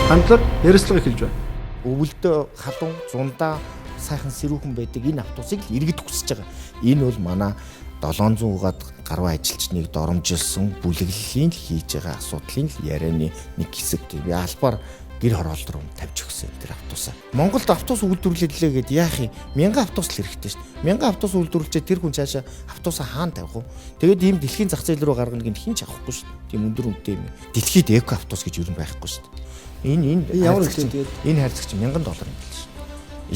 Хандлага ярилцлага эхэлж байна. Өвөлдөө халуун, зундаа сайхан сэрүүхэн байдаг энэ автобусыг л иргэд хүсэж байгаа. Энэ бол манай 700-аад гаруй ажилчныг доромжилсан бүлэглэлийн хийж байгаа асуудлын ярианы нэг хэсэг тийм. Албаар гэр хороолт руу тавьж өгсөн тэр автобусаа. Монголд автобус үйлдвэрлэлээ гэдээ яах юм? 1000 автобус л хэрэгтэй шүү дээ. 1000 автобус үйлдвэрлэжээ тэр хүн цаашаа автобусаа хаана тавих вэ? Тэгээд ийм дэлхийн зах зээл рүү гаргана гэх хинч авахгүй шүү дээ. Тийм өндөр үнэтэй юм. Дэлхийд эко автобус гэж юу байхгүй шүү дээ. Энэ ямар хэлтэй тэгээд энэ хайрцагч $1000 юм байна шүү.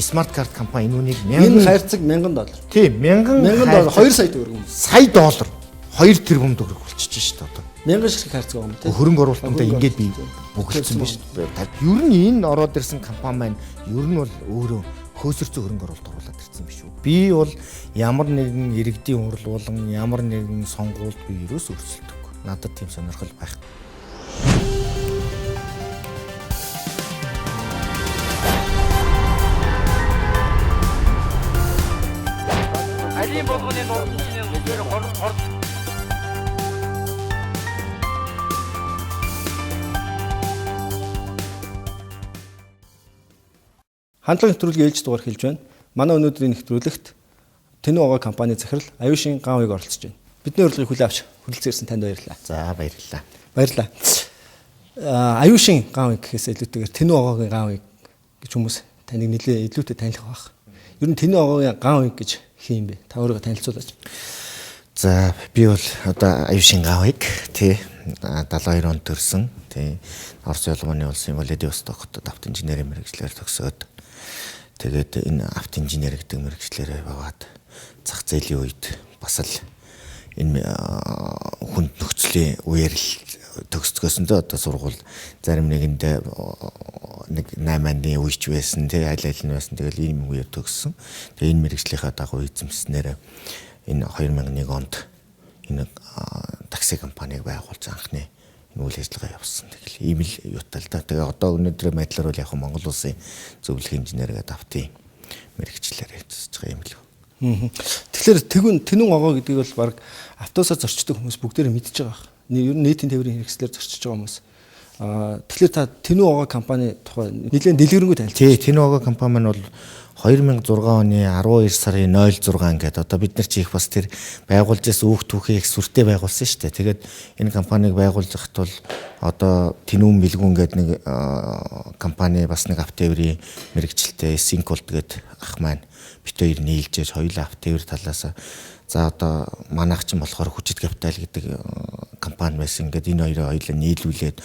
Smart Card компани энүүнийг энэ хайрцаг $1000. Тийм $1000 2 сая төгрөг. Сая доллар 2 тэрбум төгрөг болчихж шүү дээ одоо. 1000 шиг хайрцаг байгаа юм тийм. Хөрөнгө оруулалттай ингээд би бүгэлдсэн биш үү? Ер нь энэ ороод ирсэн компани маань ер нь бол өөрөө хөөсөрцөө хөрөнгө оруулалт оруулаад ирсэн биш үү? Би бол ямар нэгэн иргэдийн хурал болон ямар нэгэн сонгуульд би ерөөс өрсөлдөггүй. Надад тийм сонирхол байхгүй. Алин болгоны нууцны Хандлагын нэвтрүүлгийн ээлж дугаар хэлж байна. Манай өнөөдрийн нэвтрүүлэгт Тэнүү ого компани захирал Аюушин Ганвыг оролцож байна. Бидний урилгыг хүлээн авч хүрэлцээрсэн танд баярлалаа. За баярлалаа. Баярлалаа. Аюушин Ганвыг гэхээс илүүтэйгээр Тэнүү огогийн Ганвыг гэж хүмүүс таныг нэлээд илүүтэй танилах байх. Ер нь Тэнүү огогийн Ганвыг гэж хин юм бэ? Та өөрийгөө танилцуулаач. За би бол одоо Аюушин Ганвыг тий 72 онд төрсөн. Тий Орос улманы улсын Владивосток хотод автоинженерийн мэргэжлээр төгсөөд тэгээд энэ автоинженер гэдэг мэргэжлээрээ яваад зах зээлийн үед бас л энэ хүнд нөхцөлийн үеэр л төгсдгөөсөндөө одоо сургууль зарим нэгэндээ нэг 8-ны үеч байсан тий аль нь байсан тэгэл ийм үеэр төгссөн. Тэгээ энэ мэргэжлийнхаа дагуу эзэмснээр энэ 2001 онд энэ такси компаниг байгуулж анхны энэ үйл ажиллагаа явуулсан. Тэгэл ийм л юутай л да. Тэгээ одоо өнөөдрийн байдлаар бол яг Монгол улсын зөвлөх инженер гэдэг автын мэргэжлээр ажиллаж байгаа юм л. Тэгэхээр Тэнүү огоо гэдэг бол баг автобусаар зорчдог хүмүүс бүгдээрээ мэдж байгаа байх. Ер нь нийтийн тээврийн хэрэгслээр зорчиж байгаа хүмүүс. Тэгэхээр та Тэнүү ого компани тухай нэлээд дэлгэрэнгүй танилцсан. Тий, Тэнүү ого компани маань бол 2006 оны 12 сарын 06 ингээд одоо бид нар чи их бас тэр байгуулж байсан өөх түүхийг их сүртэй байгуулсан шүү дээ. Тэгээд энэ компанийг байгуулж хат бол одоо Тэнүүн Мэлгүн гэдэг нэг компани бас нэг автоэврийн мэрэгчлээ Синколд гэдэг ах маань бит хоёр нийлжээж хоёулаа автоэвэр талаас за одоо манайх ч болохоор хүчит капитал гэдэг компани байсан. Ингээд энэ хоёроо хоёулаа нийлүүлээд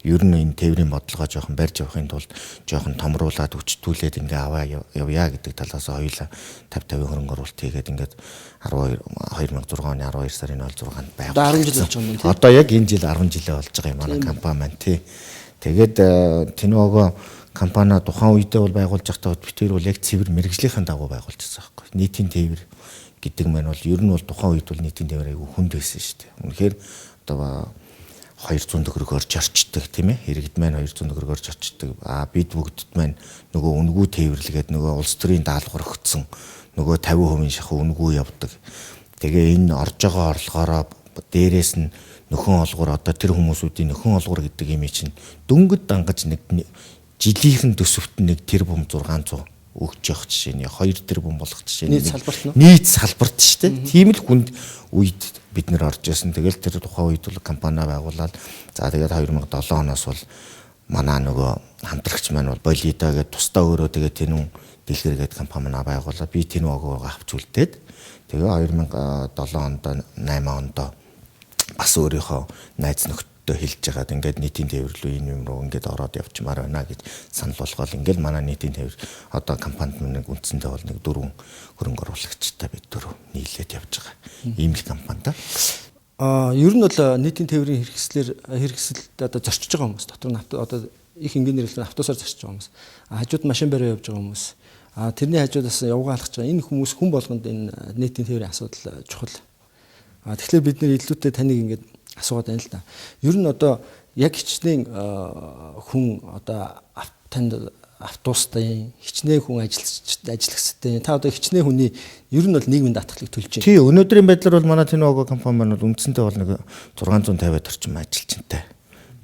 ер нь энэ тээврийн бодлогоо жоохон барьж явахын тулд жоохон томруулаад хүчтүүлээд ингээ аваа явъя гэдэг талаас хоёулаа 50-50 хөрөнгө оруулалт хийгээд ингээд 2006 оны 12 сарын 06-нд байгуулсан. 10 жил болж байгаа юм тийм. Одоо яг энэ жил 10 жилээ болж байгаа юм манай компани маань тий. Тэгээд Тэнүү ого компани тухайн үедээ бол байгуулж байхдаа битэр бол яг цэвэр мэрэгжлийнхэн дагуу байгуулж байгаа байхгүй. Нийтийн тээвэр гэдэг маань бол ер нь бол тухайн үед бол нийтийн тээвэр айгүй хүнд байсан шүү дээ. Үнэхээр одоо 200 төгрөг орж орчдөг тийм ээ. Иргэд маань 200 төгрөг орж орчдөг. Бид бүгдд маань нөгөө үнгүү тээвэрлэгээд нөгөө улс төрийн даалгавар өгсөн нөгөө 50% шахуу үнгүү явдаг. Тэгээ энэ орж байгаа орлогоороо дээрээс нь нөхөн олгор одоо тэр хүмүүсүүдийн нөхөн олгор гэдэг юм чинь дөнгөд дангаж нэг жилийнхэн төсөвт нэг тэрбум 600 өгч явах жишээ нь 2 тэрбум болох жишээ нь нийт салбарт шүү дээ. Тийм л хүнд үед бид нэр орж ирсэн. Тэгэл тэр тухайн үед бол компани байгуулаад за тэгээд 2007 оноос бол манай нөгөө хамтрагч маань бол Болида гэдэг тусдаа өөрөө тэгээд Тэнүү дэлгэр гэдэг компани маань байгуулаад би Тэнүү огоог авч үлдээд тэгээ 2007 онд 8 онд бас өөрийнхөө найз нөхдөдөө хэлж байгаад ингээд нийтийн тээвэрлүү энэ юм руу ингээд ороод явчмаар байна гэж санал болгоод ингээд манай нийтийн тээвэр одоо компанид нэг үндсэндээ бол нэг 4 хөрөнгө оруулагчтай бид 4 нийлээд явж байгаа. Ийм л компани да. Ер нь бол нийтийн тээврийн хэрэгсэлд одоо зорчиж байгаа хүмүүс дотор нь одоо их инженер хэлбэр автобусаар зорчиж байгаа хүмүүс. Хажууд машин бариа явж байгаа хүмүүс. Тэрний хажуудаас явгаа алхаж байгаа энэ хүмүүс хүн болгонд энэ нийтийн тээврийн асуудал чухал. Тэгэхээр бид нэр илүүтэй таныг ингээд асуугаад байна л да. Ер нь одоо яг хичнээн хүн одоо танд автобустай хичнээн хүн ажиллагчтай та одоо хичнээн хүний ер нь бол нийгмийн даатгалыг төлж байна. Тий, өнөөдрийн байдлаар бол манай Тэнүү ого компани маань бол үндсэндээ бол нэг 650-аад орчим ажилчинтай.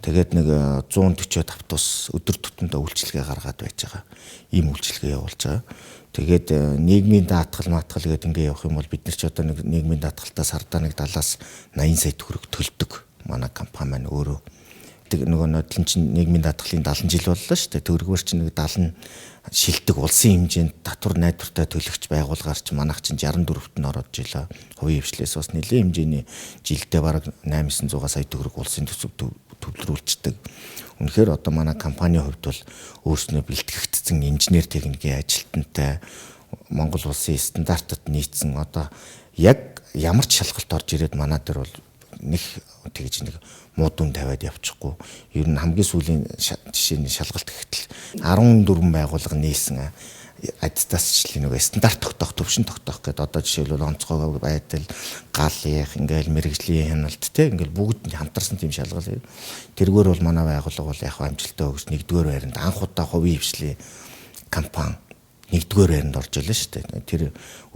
Тэгээд нэг 140-од автобус өдөр тутамдаа үйлчилгээ гаргаад байж байгаа. Ийм үйлчилгээ явуулж байгаа. Тэгээд нийгмийн даатгал гэдэг ингээ явах юм бол бид нар ч одоо нэг нийгмийн даатгалтаа сардаа нэг 70-аас 80 сая төгрөг төлдөг. Манай компани маань өөрөө нөгөө нодлон чинь нийгмийн даатгалын 70 жил боллоо шүү дээ. Төгрөгөөр чинь нэг 70 шилдэг улсын хэмжээнд татвар найдвартай төлөгч байгуулгаар чинь манайх чинь 64-т нь ороод жилээ. Хувийн хвшлээс бас нэлээд хэмжээний жилдээ бараг 800 сая төгрөг улсын төсөв төвлөрүүлждэг. Үнэхээр одоо манай компанийн хувьд бол өөрснөө бэлтгэгдсэн инженер техникийн ажилтнтай Монгол улсын стандартад нийцсэн одоо яг ямар ч шалгалт орж ирээд манай дээр бол нэг тэгж нэг муу дүн тавиад явчихгүй. Ер нь хамгийн сүүлийн жишээний шалгалт гэхтэл 14 байгууллага нийлсэн адитасчлын нөгөө стандарт тогтоох, төвшин тогтоох гэдэг одоо жишээлбэл онцгой байдал, галих, ингээл мэрэгжлийн хяналт те ингээл бүгд хамтарсан тийм шалгал. Тэргээр бол манай байгууллага бол яг амжилттай өгч нэгдүгээр байранд анх удаа хувийн хвшлийн компани нэгдүгээр байранд орж илээ шүү дээ. Тэр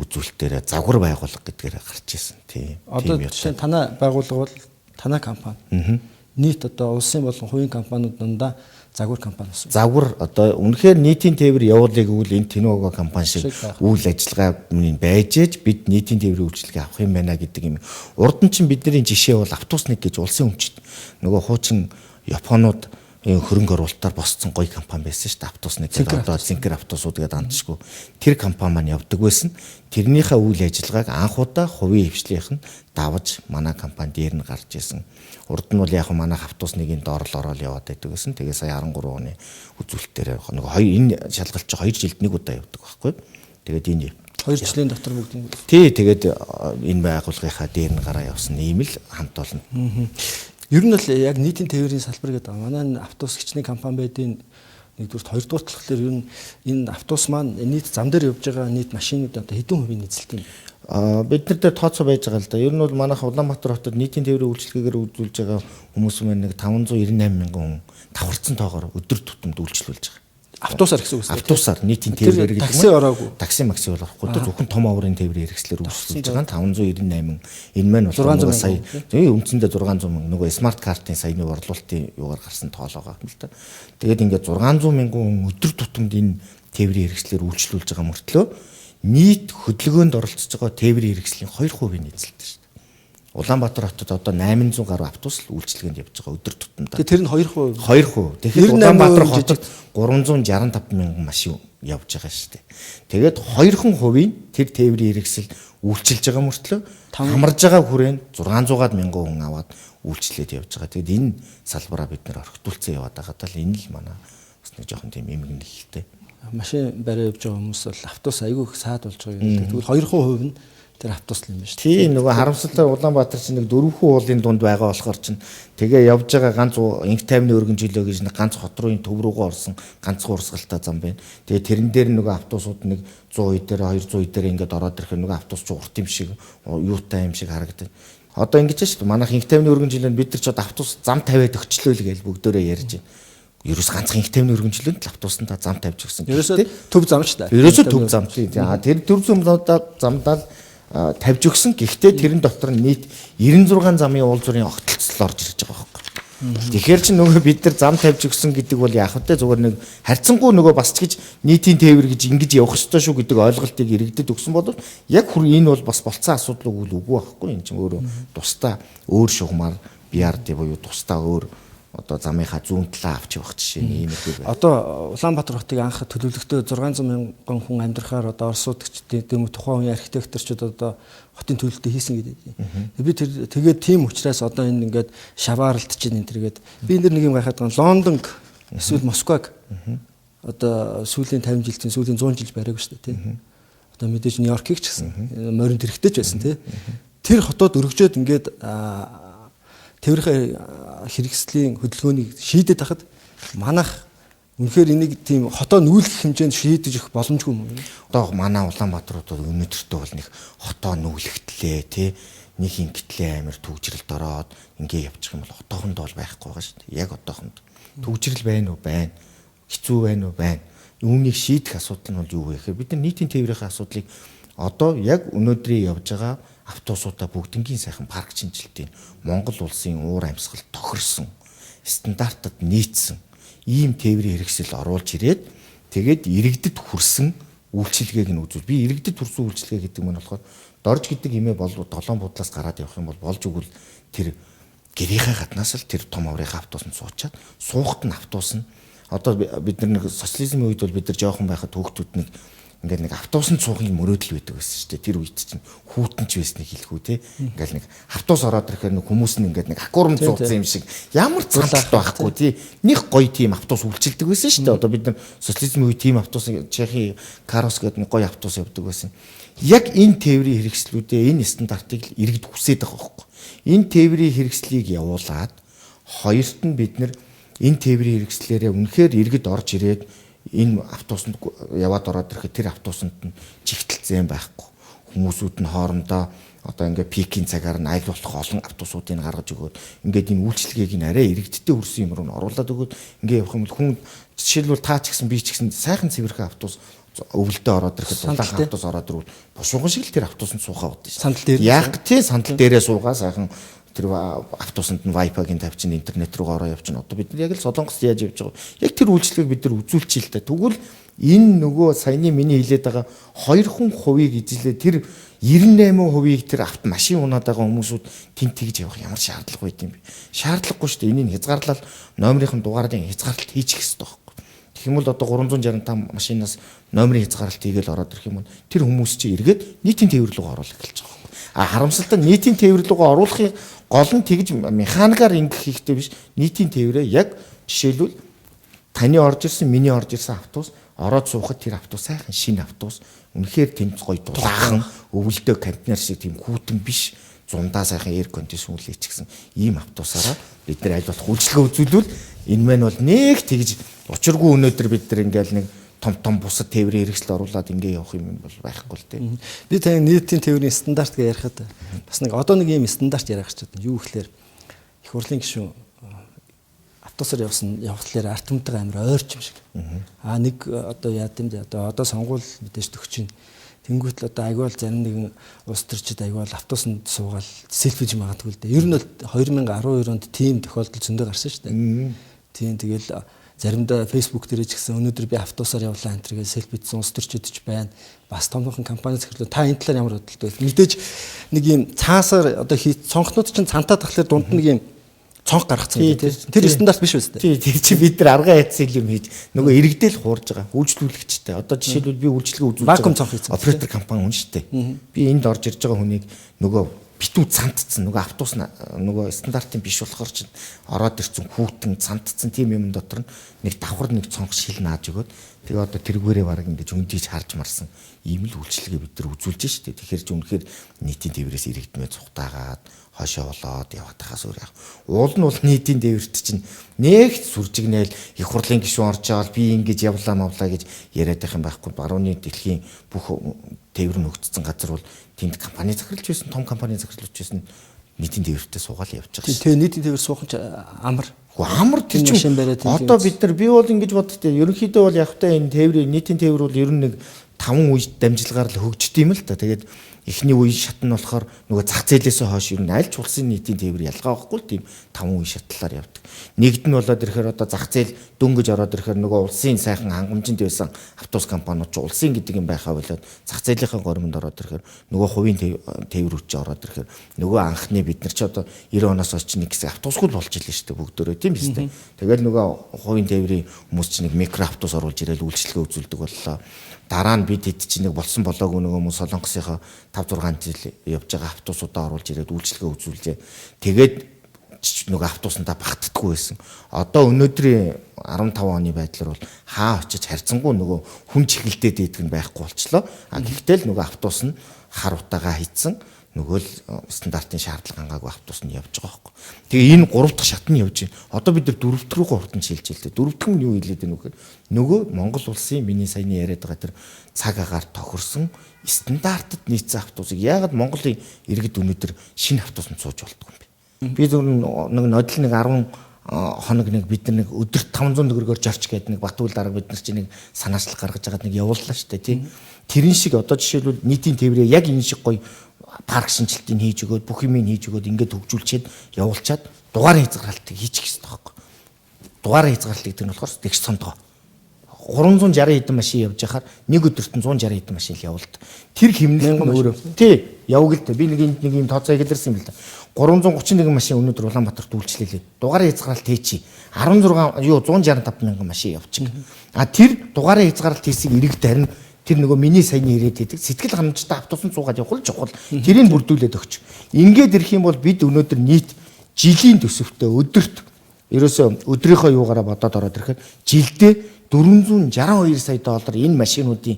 үзүүлэлтээр загвар байгууллага гэдгээр гарч ирсэн. Тийм. Одоо жишээ нь танай байгууллага бол танай компани. Нийт одоо улсын болон хувийн компаниуд дундаа загвар компани болсон. Загвар одоо үнэхээр нийтийн тээвэр явуулъя гэвэл энэ Тиногоо компани шиг үйл ажиллагаа байж ээж бид нийтийн тээврийн үйлчилгээ авах юм байна гэдэг юм. Урд нь чинь бидний жишээ бол автобус нэг гэж улсын өмчт нөгөө хуучин Японууд хөрөнгө оруулалтаар босцсон гоё компани байсан шүү дээ. Автобус нэг гэдэг одоо Зинкер автобусууд гэдэг андчгүй. Тэр компани маань явдаг байсан. Тэрнийхээ үйл ажиллагааг анх удаа хувийн хвшлийнх нь давж манай компани дээр нь гарч ирсэн. Урд нь бол яг манай автобус нэгийн доорлол ороод яваад байдаг гэсэн. Тэгээ сая 13 оны үзүүлэлтээр нөгөө энэ шалгалт чи 2 жилд нэг удаа явдаг байхгүй. Тэгээд энэ 2 жилийн дотор бүгд ингэ. Тий, тэгээд энэ байгууллагынхаа дээр нь гараа явсан ийм л хамт олон. Ер нь л яг нийтийн тээврийн салбар гэдэг. Манай автобус гिचний компани байдгийн нэгдүгээр хоёрдугаар талхлаар ер нь энэ автобус маань нийт зам дээр явж байгаа нийт машинууд одоо хэдэн хувийн эзэлт юм? Бид нар дээр тооцоо байж байгаа л да. Ер нь бол манайх Улаанбаатар хотод нийтийн тээврийн үйлчилгээгээр үзүүлж байгаа хүмүүс маань нэг 598 мянган хүн давхарцсан тоогоор өдөр тутамд үйлчлүүлж байгаа. Автобусаар гэсэн үг үү? Автобусаар нийтийн тээврээр гэдэг юм. Такси ороогүй. Такси макси болохгүй. Зөвхөн том аврын тээврийн хэрэгслэр үйлчлүүлж байгаа 598. Энэ маань бол сая үндсэндээ 600 мянга нөгөө смарт картын саяны борлуулалтын юугаар гарсан тоол байгаа юм л да. Тэгээд ингээд 600 мянган хүн өдөр тутамд энэ тээврийн хэрэгслэр үйлчлүүлж байгаа мөртлөө нийт хөдөлгөөнд оролцож байгаа тээврийн хэрэгслийн 2% нь эзэлдэг шүү дээ. Улаанбаатар хотод одоо 800 гаруй автобус үйлчилгээнд явж байгаа өдөр тутамдаа. Тэр нь 2%. 2%. Тэгэхээр Улаанбаатар хотод 365 мянган машин явж байгаа шүү дээ. Тэгээд 2% тэр тээврийн хэрэгсэл үйлчилж байгаа мөртлөө хамарж байгаа хүрээнд 600-аад мянган хүн аваад үйлчлээд явж байгаа. Тэгээд энэ салбараа бид нэр орхитуулсан яваад байгаа тал энэ л манай бас нэг жоохон тийм эмгэнэлтэй. Машин барай явж байгаа хүмүүс бол автобус айгүй их саад болж байгаа юм. Тэгвэл 2% нь тэр автобус юм байна шүү дээ. Тийм нөгөө харамсалтай Улаанбаатар чинь нэг 4 уулын дунд байгаа болохоор чинь тэгээ явж байгаа ганц инх тайвны өргөнжөлөө гэж нэг ганц хот руу төв рүүгээ орсон ганцхан урсгалтай зам байна. Тэгээ тэрэн дээр нөгөө автобусууд нэг 100 дээр 200 дээр ингээд ороод ирэхээр нөгөө автобус ч урт юм шиг юутай юм шиг харагдав. Одоо ингэж шүү дээ. Манайх инх тайвны өргөнжөлөөнд бид нар ч одоо автобус зам тавиад өгчлөө л гэж бүгдөө ярьж байна. Ерөөс ганцхан инх тайвны өргөнжлөөнд л автобусанд зам тавьж өгсөн. Ерөөсөө төв зам шүү дээ. Ерөөсөө төв зам. Тэр төв замдаа замдаа тавьж өгсөн. Гэхдээ тэрэн дотор нийт 96 замын уулзуурын огтлцол орж ирж байгаа байхгүй. Тэгэхээр чи нөгөө бид нар зам тавьж өгсөн гэдэг бол яах вэ? Зүгээр нэг харьцангуй нөгөө бас ч гэж нийтийн тээвэр гэж ингэж явах ёстой шүү гэдэг ойлголтыг иргэдэд өгсөн бол яг энэ бол бас болцсон асуудал үгүй байхгүй. Энэ чинь өөрөө тусдаа өөр шугамар BRD буюу тусдаа өөр одоо замынхаа зүүн талаа авч явах жишээ нь ийм их байна. Одоо Улаанбаатар хотыг анх төлөвлөхдөө 600 мянган хүн амьдрахаар одоо орсуудчдын дэм тухайн үеийн архитекторчид одоо хотын төлөвлөлтөө хийсэн гэдэг. Би тэгээд тийм учраас одоо энэ ингээд шаваарлт чинь энэ төргээд би энэ нэг юм гайхаад байгаа Лондон эсвэл Москваг одоо сүүлийн 50 жилийн сүүлийн 100 жил бариагүй шүү дээ тийм. Одоо мэдээж Нью-Йоркийг ч гэсэн морин тэрэгтэй ч байсан тийм. Тэр хотод өргөжөөд ингээд тээврийн хэрэгслийн хөдөлгөөнийг шийдэж тахад манайх үнэхээр энийг тийм хотоо нүүлгэх хэмжээнд шийдэж өгөх боломжгүй юм. Одоо манай Улаанбаатарууд өнөөдөртөө бол нэг хотоо нүүлгэгтлээ тий нэг ингэтлээ амир төгжрэлд ороод ингээ явчих юм бол отоохонд бол байхгүй байгаа шүү дээ. Яг отоохонд төгжрэл байна уу байна. Хэцүү байна уу байна. Үүнийг шийдэх асуудал нь бол юу вэ гэхээр бид нар нийтийн тээврийн асуудлыг одоо яг өнөөдрийн явж байгаа автобусуудаа бүгднгийн сайхан парк шинжилтийн Монгол улсын уур амьсгал тохирсон стандартад нийцсэн ийм тээврийн хэрэгсэл оруулж ирээд тэгээд иргэдэд хүрсэн үйлчилгээг нь үзүүл. Би иргэдэд хүрсэн үйлчилгээ гэдэг нь болохоор дорж гэдэг имээ бол долоон будлаас гараад явах юм бол болж өгвөл тэр гэрийнхээ гаднаас л тэр том аврынхаа автобусанд суучаад суухт нь автобус нь одоо бид нар нэг социализмын үед бол бид нар жоохон байхад хүүхдүүд нэг ингээд нэг автобусанд суухын мөрөөдөл байдаг байсан шүү дээ. Тэр үед чинь хүүтэнч байсныг хэлэхүү те. Ингээд нэг автобус ороод ирэхээр нэг хүмүүс нь ингээд нэг аквариум зууцсан юм шиг ямар цалалт байхгүй тий. Нэг гоё тийм автобус үйлчилдэг байсан шүү дээ. Одоо бид нар социализмын үед тийм автобус Чехи Карос гэдэг нэг гоё автобус явдаг байсан. Яг энэ тээврийн хэрэгслүүдээ энэ стандартыг иргэд хүсээд байгаа байхгүй. Энэ тээврийн хэрэгслийг явуулаад хоёрт нь бид нар энэ тээврийн хэрэгслээрээ үнэхээр иргэд орж ирээд энэ автобусанд яваад ороод ирэхэд тэр автобусанд нь чигтэлцэн байхгүй. Хүмүүсүүд нь хоорондоо одоо ингээ пикийн цагаар нь аль болох олон автобусуудыг гаргаж өгөөд ингээд энэ үйлчлэгийг нь арай иргэдтэй хүрсэн юм руу нь оруулаад өгөөд ингээ явах юм бол хүн жишээлбэл та ч гэсэн би ч гэсэн сайхан цэвэрхэн автобус өвөлдөө ороод ирэхэд дулаахан автобус ороод ирвэл бушуухан шиг л тэр автобусанд суухаа удаа шүү. Сандал дээр. Яг тий сандал дээрээ суугаа сайхан тэр автобусанд нь Wi-Fi-гийн тавьчин интернет руу ороо явчихна. Одоо бид нар яг л Солонгост яаж явж байгаа. Яг тэр үйлчлэгийг бид нар үзүүлчихээ л та. Тэгвэл энэ нөгөө саяны миний хэлээд байгаа 2% эзлээ тэр 98% тэр автомашин унаад байгаа хүмүүсүүд тэн тэгж явах ямар шаардлага байд юм бэ? Шаардлагагүй шүү дээ. Энийг хязгаарлал номерын дугаарын хязгаарлалт хийчих хэрэгтэй байхгүй. Тэгэх юм бол одоо 365 машинаас номерын хязгаарлалт хийгээл ороод ирэх юм бол тэр хүмүүс чинь эргээд нийтийн тээвэр рүү оруулах гэлж байгаа. Харамсалтай нийтийн тээвэр рүү оруулахын гол нь тэгж механикаар ингэх хэрэгтэй биш. Нийтийн тээврээ яг жишээлбэл таны орж ирсэн, миний орж ирсэн автобус ороод суухад тэр автобус сайхан шинэ автобус үнэхээр тэнд гоё дулаахан өвөлдөө контейнер шиг тийм хүүтэн биш зундаа сайхан эйр кондишн үлээчихсэн ийм автобусаараа бид нар аль болох үйлчлэгээ үзүүлвэл энэ мань бол нэг тэгж учиргүй өнөөдөр бид нар ингээл нэг том бусад тээврийн хэрэгсэл оруулаад ингэ явах юм бол байхгүй л дээ. Би тань нийтийн тээврийн стандарт гэж ярихад бас нэг одоо нэг ийм стандарт яриах гэж байна. Юу гэхээр их хурлын гишүүн автобусаар явхлаар арт түмтэйгээ амар ойрч юм шиг. Нэг одоо яа гэм дээ одоо сонгуул мэдээж төгч чинь. Тэнгүүт л одоо агиул зарим нэгэн улс төрчид агиул автобусанд суугаад селфиж магадгүй л дээ. Ер нь бол 2012 онд тийм тохиолдол зөндөө гарсан шүү дээ. Тийм тэгэл заримдаа Facebook дээр ч гэсэн өнөөдөр би автобусаар явлаа энэ төргээ селфицсэн улс төрчид ч байна. Бас томхон компани захирлууд та энэ талаар ямар бодлоо вэ? Мэдээж нэг юм цаасаар одоо цонхнууд чинь цантаа тахлаар дунд нэг юм цонх гаргацсан тийм. Тэр стандарт биш үстэй. Тийм чи бид нар арга яцсан юм хийж нөгөө иргэдэл хуурж байгаа. Үйлчлүүлэгчтэй. Одоо жишээлбэл би үйлчлэгээ үзүүлж вакуум цонх хийсэн. Оператор компани хүн шүү дээ. Би энд орж ирж байгаа хүнийг нөгөө битүү цантцсан нөгөө автобус нөгөө стандартын биш болохоор чинь ороод ирсэн хүүтэн цантцсан тийм юм дотор нэг давхар нэг цонх шил нааж өгөөд тэгээ одоо тэргүүрээ бараг ингэж өндийж харж марсан ийм л үйлчлэгээ бид нар үзүүлж штэ. Тэгэхээр ч үнэхээр нийтийн тээврээс иргэдмээ цухтаагаад хошоо болоод яваад тахаас өөр яг. Уул нь бол нийтийн тээвэрт чинь нэгт сүржигнээл их хурлын гишүүн орж аваад би ингэж явлаа мавлаа гэж яриад байх юм байхгүй. Барууны дэлхийн бүх тээвэр нөгдсөн газар бол тэнд компани захирлж байсан, том компани захирлж байсан нийтийн тээвэртээ суугаал явж байгаа шүү. Тэгээ нийтийн тээвэр суух нь амар. Амар тэр чинь одоо бид нар би бол ингэж боддтой. Ерөнхийдөө бол яг та энэ тээврийн нийтийн тээвэр бол ер нь нэг 5 үе дамжлагаар л хөгждөг юм л та. Тэгээд эхний үе шат нь болохоор нөгөө зах зээлээс хойш ер нь аль ч улсын нийтийн тээвэр ялгаа байхгүй л тийм 5 үе шатлаар явдаг. Нэгд нь болоод ирэхээр одоо зах зээл дөнгөж ороод ирэхээр нөгөө улсын сайхан хангамжинд байсан автобус компаниуд ч улсын гэдэг юм байхаа болоод зах зээлийн горимд ороод ирэхээр нөгөө хувийн тээврүүд ч ороод ирэхээр нөгөө анхны бид нар ч одоо 90 оноос хойш нэг хэсэг автобусгүй болж илээ шүү дээ бүгдөө тийм биз дээ. Тэгэл нөгөө хувийн тээврийн хүмүүс чинь нэг микро автобус оруулж ирээл үйлчлэгээ үзүүлдэг боллоо. Дараа нь бид хэд чинь нэг болсон болоогүй нөгөө хүмүүс Солонгосынхоо 5-6 жил явж байгаа автобусуудаа оруулж ирээд үйлчлэгээ үзүүлжээ. Тэгээд нөгөө автобусандаа багтдаггүй байсан. Одоо өнөөдрийн 15 оны байдлаар бол хаа очиж харьцангуй нөгөө хүн чиглэлдээ дийдэг нь байхгүй болчлоо. Гэхдээ л нөгөө автобус нь хар утаагаа хийцэн нөгөө л стандартын шаардлага хангаагүй автобус нь явж байгаа байхгүй. Тэгээ энэ 3 дахь шат нь явж байна. Одоо бид нар 4 дахь руу хурдан шилжиж л дээ. 4 дахь нь юу хэлээд байна вэ гэхээр нөгөө Монгол улсын миний саяны яриад байгаа тэр цаг агаар тохирсон стандартад нийцсэн автобусыг яагаад Монголын иргэд өнөөдөр шинэ автобусанд сууж болтгоо юм бэ? Би зөв нэг нодол нэг 10 хоног нэг бид нар нэг өдөрт 500 төгрөгөөр жарч гээд нэг Батүл дарга бид нар чинь нэг санаачлах гаргаж агаад нэг явууллаа шүү дээ тий. Тэрэн шиг одоо жишээлбэл нийтийн тээврээ яг энэ шиг гоё парк шинжилтийг хийж өгөөд бүх юмыг хийж өгөөд ингээд хөгжүүлчихэд явуулчаад дугаарын хязгаарлалтыг хийчих хэрэгтэй байхгүй. дугаараа хязгаарлалт гэдэг нь болохоор тэгш цондгоо. 360 хэдэн машин явж байхаар нэг өдөрт нь 160 хэдэн машин л явуулт. Тэр хэмнэлт нь өөрөө тий яваг л та. Би нэг юм тооцоо хэлэрсэн юм л да. 331 машин өнөөдөр Улаанбаатарт үйлчлэлээ. Дугаараа хязгаарлалт хийчи. 165 мянган машин явчих. А тэр дугаараа хязгаарлалт хийсийг эрэг тарина. Тэр нөгөө миний саяны ирээд идэг сэтгэл ханамжтай автобусан цуугаад явах л чухал. Тэрийг бүрдүүлээд өгч. Ингээд ирэх юм бол бид өнөөдөр нийт жилийн төсөвтөө өдөрт ерөөсөө өдрийнхөө юугаараа бодоод ороод ирэхэд жилдээ 462 сая доллар энэ машинуудын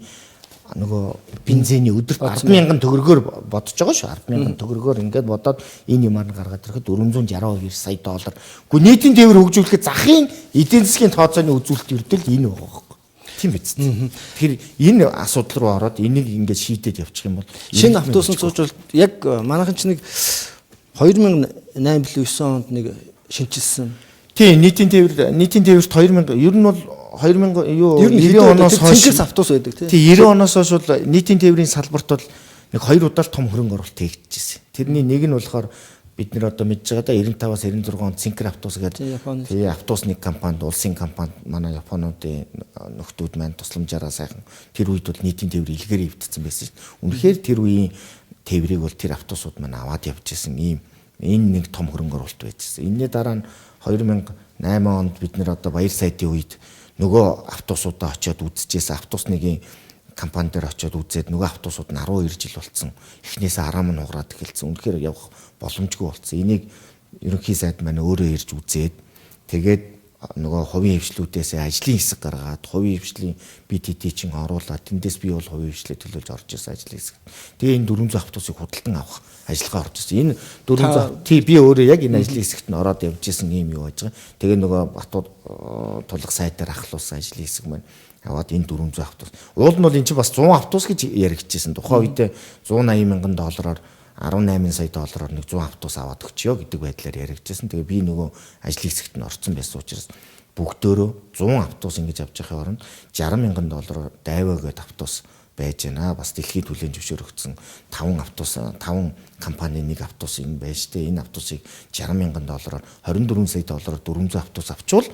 нөгөө бензиний өдөрт 10,000 төгрөгөөр бодож байгаа шүү. 10,000 төгрөгөөр ингээд бодоод энэ юмар гаргаад ирэхэд 462 сая доллар. Гэхдээ нийтийн тээвэр хөгжүүлэхэд захын эдийн засгийн тооцооны үзүүлэлт ердөө л энэ байгаа байхгүй. Тийм биз. Тэгэхээр энэ асуудал руу ороод энийг ингээд шийдээд явчих юм бол шинэ автобусны цуучвал яг манайхан ч нэг 2008 билүү 9 онд нэг шинжилсэн. Тийм нийтийн тээвэрт 2000 ер нь бол 2000 юу 90 оноос хойш цэнгээс автобус байдаг тийм. Тийм 90 оноос хойш бол нийтийн тээврийн салбарт бол нэг 2 удаа л том хөрөнгө оруулалт хийгдчихсэн. Тэрний нэг нь болохоор бид нэр одоо мэдж байгаа да 95-аас 96 онд Цинкер автобус гэдэг тийм автобусны компанид улсын компанид манай Японуудын нөхдүүд маань тусламжаараа сайхан тэр үед бол нийтийн тээвэр илгээр хэвдсэн байсан шүү. Үнэхээр тэр үеийн тээврийг бол тэр автобусууд маань аваад явж исэн ийм энэ нэг том хөрөнгө оруулалт байжсэн. Энэний дараа нь 2008 онд бид нэр одоо баяр сайтын үед нөгөө автобусуудаа очиод үзчихсэн автобусныгийн компани дээр очиод үзээд нөгөө автобусууд нь 12 жил болсон. Эхнээсээ арам нь хугараад эхэлсэн. Үнэхээр явах боломжгүй болсон. Энийг ерөнхий сайд маань өөрөө ирж үзээд тэгээд нөгөө хувийн хвшлүүдээс ажлын хэсэг гаргаад хувийн хвшлийн BTT чин оруулаад тэндээс би бол хувийн хвшлээ төлөөлж орж ирсэн ажлын хэсэг. Тэгээ энэ 400 автобусыг худалдан авах ажиллагаа орж ирсэн. Энэ 400 тий би өөрөө яг энэ ажлын хэсэгт нь ороод явж исэн юм юу байж байгаа. Тэгээ нөгөө Батууд тулах сайтаар ахлуулсан ажлын хэсэг маань аваад энэ 400 автобус. Уул нь бол эн чинь бас 100 автобус гэж яригдчихсэн. Тухайн үедээ 180 мянган доллараар 18 сая доллараар нэг 100 автобус аваад өгчөө гэдэг байдлаар яригдчихсэн. Тэгээ би нөгөө ажлын хэсэгт нь орсон байсан учраас бүгдөө 100 автобус ингэж авч явахын оронд 60 мянган доллараар дайваа гээд автобус байж байна. Бас дэлхийд хүлээн зөвшөөрөгдсөн 5 автобус 5 компани нэг автобус юм байж тээ. Энэ автобусыг 60 мянган доллараар 24 сая доллараар 400 автобус авчвал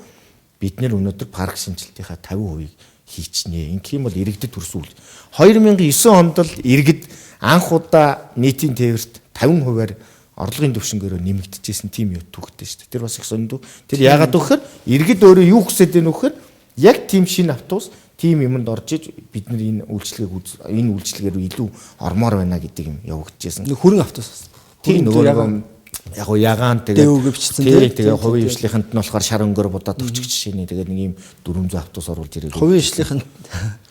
бид нэр өнөөдөр парк шинжилтийнхаа 50% хийчихнэ. Ингэх юм бол иргэдэд төрсөн үйл. 2009 онд л иргэд анх удаа нийтийн тээвэрт 50%-аар орлогын түвшингээрөө нэмэгдэжсэн тийм юу түүхтэй шүү дээ. Тэр бас их сонинд. Тэр яагаад вөхөр иргэд өөрөө юу хүсэж байна вөхөр яг тийм шинэ автобус тийм юмд орж иж бид нар энэ үйлчлэгээр илүү ормоор байна гэдэг юм явагдажсэн. Хүрэн автобус. Тийм нөгөө яг ягаан тэгээд тэгээ хувийн хвшлийнханд нь болохоор шар өнгөөр будаад өгчих жишээний тэгээд нэг юм 400 автобус оруулж ирээд хувийн хвшлийнх нь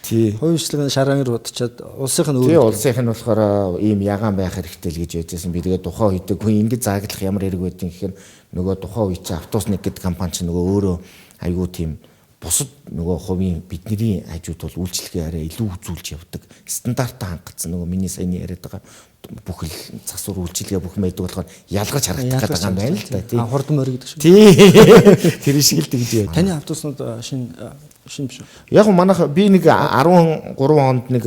тий хувийн хвшлийнх нь шар өнгөөр будчихад улсынх нь тий улсынх нь болохоор ийм ягаан байх хэрэгтэй л гэж байжсэн. Би тэгээд тухайн үед хүн ингэ зааглах ямар хэрэг байдгийг гэхээр нөгөө тухайн үед чи автобус нэг гэдэг компани ч нөгөө өөрөө айгүй тийм бусад нөгөө хувийн бидний хажууд бол үйлчлэгээ арай илүү үзүүлж явдаг стандартаа хангацсан нөгөө миний саяны яриад байгаа бүх л засвар үйлчлэгээ бүх мэддэг болохоор ялгаж харагдах гэдэг юм байна л да тий. Хурдан морь гэдэг шиг. Тий. Тэр шиг л тэгж яа. Таны автобуснууд шинэ биш үү? Яг манайх би нэг 13 онд нэг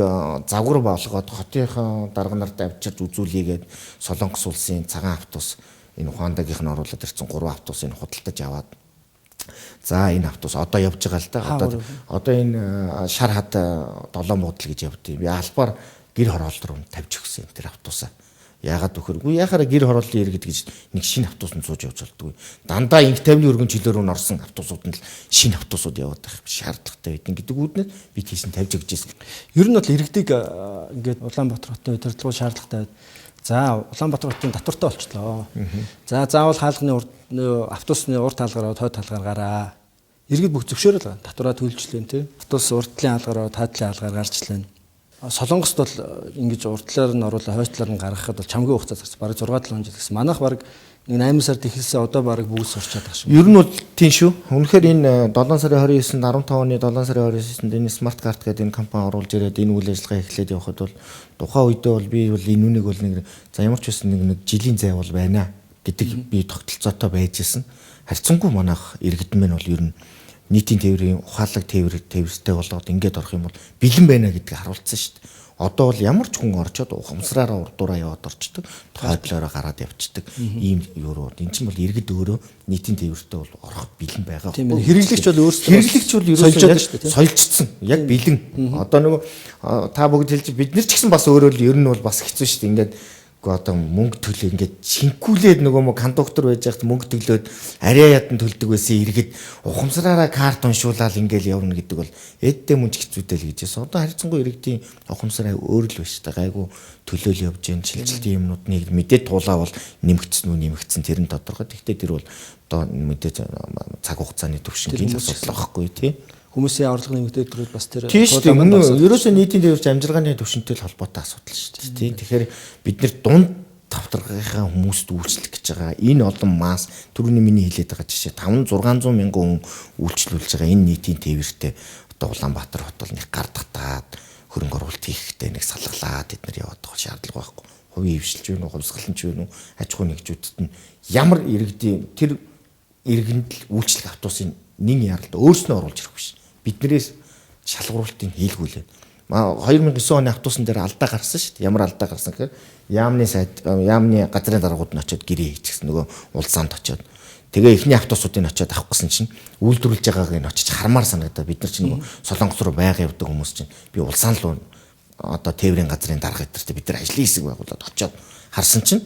загвар болгоод хотынхаа дарга нарт авчирч үзүүлээгээд Солонгос улсын цагаан автобус энэ Хуандагийнх нь оруулаад ирсэн 3 автобусыг худалдаж аваад за энэ автобус одоо явж байгаа л да. Одоо энэ шар хад 7 муудал гэж явдیں۔ Би албаар гэр хороолт руу тавьж өгсөн тэр автобусаа. Яагаад вөхөргүй яхаараа гэр хорооллын иргэд гэж нэг шинэ автобусанд сууж явж болдгүй. Дандаа инх тавны өргөн чөлөөр нь орсон автобусууд нь л шинэ автобусууд яваад байх шаардлагатай байдэн гэдэг үүднээ би тийш нь тавьж өгч ирсэн. Ер нь бол иргэдэг ингээд Улаанбаатар хотын удирдлагын шаардлагатай. За Улаанбаатар хотын татвартай болчихлоо. За заавал хаалганы автобусны урд хаалгаар хойд хаалгаар гараа. Иргэд бүх зөвшөөрөл байгаа. Татвараа төлжлээ тий. Автобус урдлын хаалгаар таадлын хаалгаар гарчлаа. Солонгост бол ингэж урдлаар нь оруулаа хойшлоор нь гаргахад бол чамгийн хугацаа зарц бараг 6-7 жил гэсэн. Манайх бараг нэг 8 сард ихэлсэн одоо бараг бүгд сурчаад байгаа шүү. Ер нь бол тийм шүү. Үнэхээр энэ 7 сарын 29-нд 15 оны 7 сарын 29-нд энэ смарт карт гэдэг энэ компани оруулж ирээд энэ үйл ажиллагаа эхлээд явхад бол тухайн үедээ бол би бол энэ үнийг бол нэг за ямар ч байсан нэг жилийн зай бол байна гэдэг би тогтолцоотой байжсэн. Харьцангуй манайх иргэдэн мэн бол ер нь нийтийн тээврийн ухаалаг тээвэртэй болоод ингээд орох юм бол бэлэн байна гэдгийг харуулсан шүү дээ. Одоо бол ямар ч хүн орчоод ухамсараараа урдуураа яваад орчдөг. Тойдлоороо гараад явцдаг. Ийм юурууд. Энд чинь бол иргэд өөрөө нийтийн тээвэртэй бол орох бэлэн байгаа. Тийм ээ. Хэрэглэгч бол өөрсдөө хэрэглэгч бол ерөөсөө сольжцсон. Яг бэлэн. Одоо нөгөө та бүгд хэлж бид нар ч гэсэн бас өөрөө л ер нь бол бас хэцүү шүү дээ. Ингээд одоо мөнгө төлөө ингээд шингүүлээд нөгөө кондуктор байж хахад мөнгө төлөөд арай ядан төлдөг байсан иргэд ухамсараараа карт уншуулаад ингээл явна гэдэг бол эддээ мунж хэцүүтэй л гэж байсан. Одоо харьцангуй иргэдийн ухамсараа өөр л байна шүү дээ. Гайгүй төлөөл явж гэн шилжилтийн юмнуудыг мэдээд туулаа бол нэмэгдсэн тэр нь тодорхой. Гэхдээ тэр бол одоо мэдээж цаг хугацааны төвшингийн асуудал байхгүй тий. Хүмүүсийн орлого нэмэгдээд төрөл бас тэр ерөөсөө нийтийн тээвэрч амжиргааны төвшөнтэй холбоотой асуудал шүү дээ. Тэгэхээр бид нэр дунд тавтаргынхаа хүмүүст үйлчлэх гэж байгаа энэ олон масс түрүүний миний хэлээд байгаа жишээ 500-600 мянган хүн үйлчлүүлж байгаа энэ нийтийн тээвэртэй одоо Улаанбаатар хот бол нэг гар татаад хөрөнгө оруулалт хийхдээ нэг салгалаад бид нар яваад байгаа шаардлага байхгүй. Хувийн хвшилж байна уу, хувьсгаланч байна уу, аж ахуй нэгжүүдэд нь ямар иргэдийн тэр иргэнд л үйлчлэх автобусын нэг яралд өөрснөө оруулж ирэх биш. Биднээс шалгуулалтыг хийлгүүлээ. 2009 оны автобусан дээр алдаа гарсан шүү дээ. Ямар алдаа гарсан гэхээр яамны газрын даргууд нь очиод гэрээ хийчихсэн нөгөө улсаанд очиод. Тэгээ эхний автобусуудыг очиод авах гэсэн чинь үйлдвэрлэж байгааг нь очиж хармаар санагдаа бид нар чинь нөгөө Солонгос руу байга явдаг хүмүүс чинь би улсаан руу одоо тээврийн газрын дарга эдэртээ бид нар ажлын хэсэг байгуулад очиод харсан чинь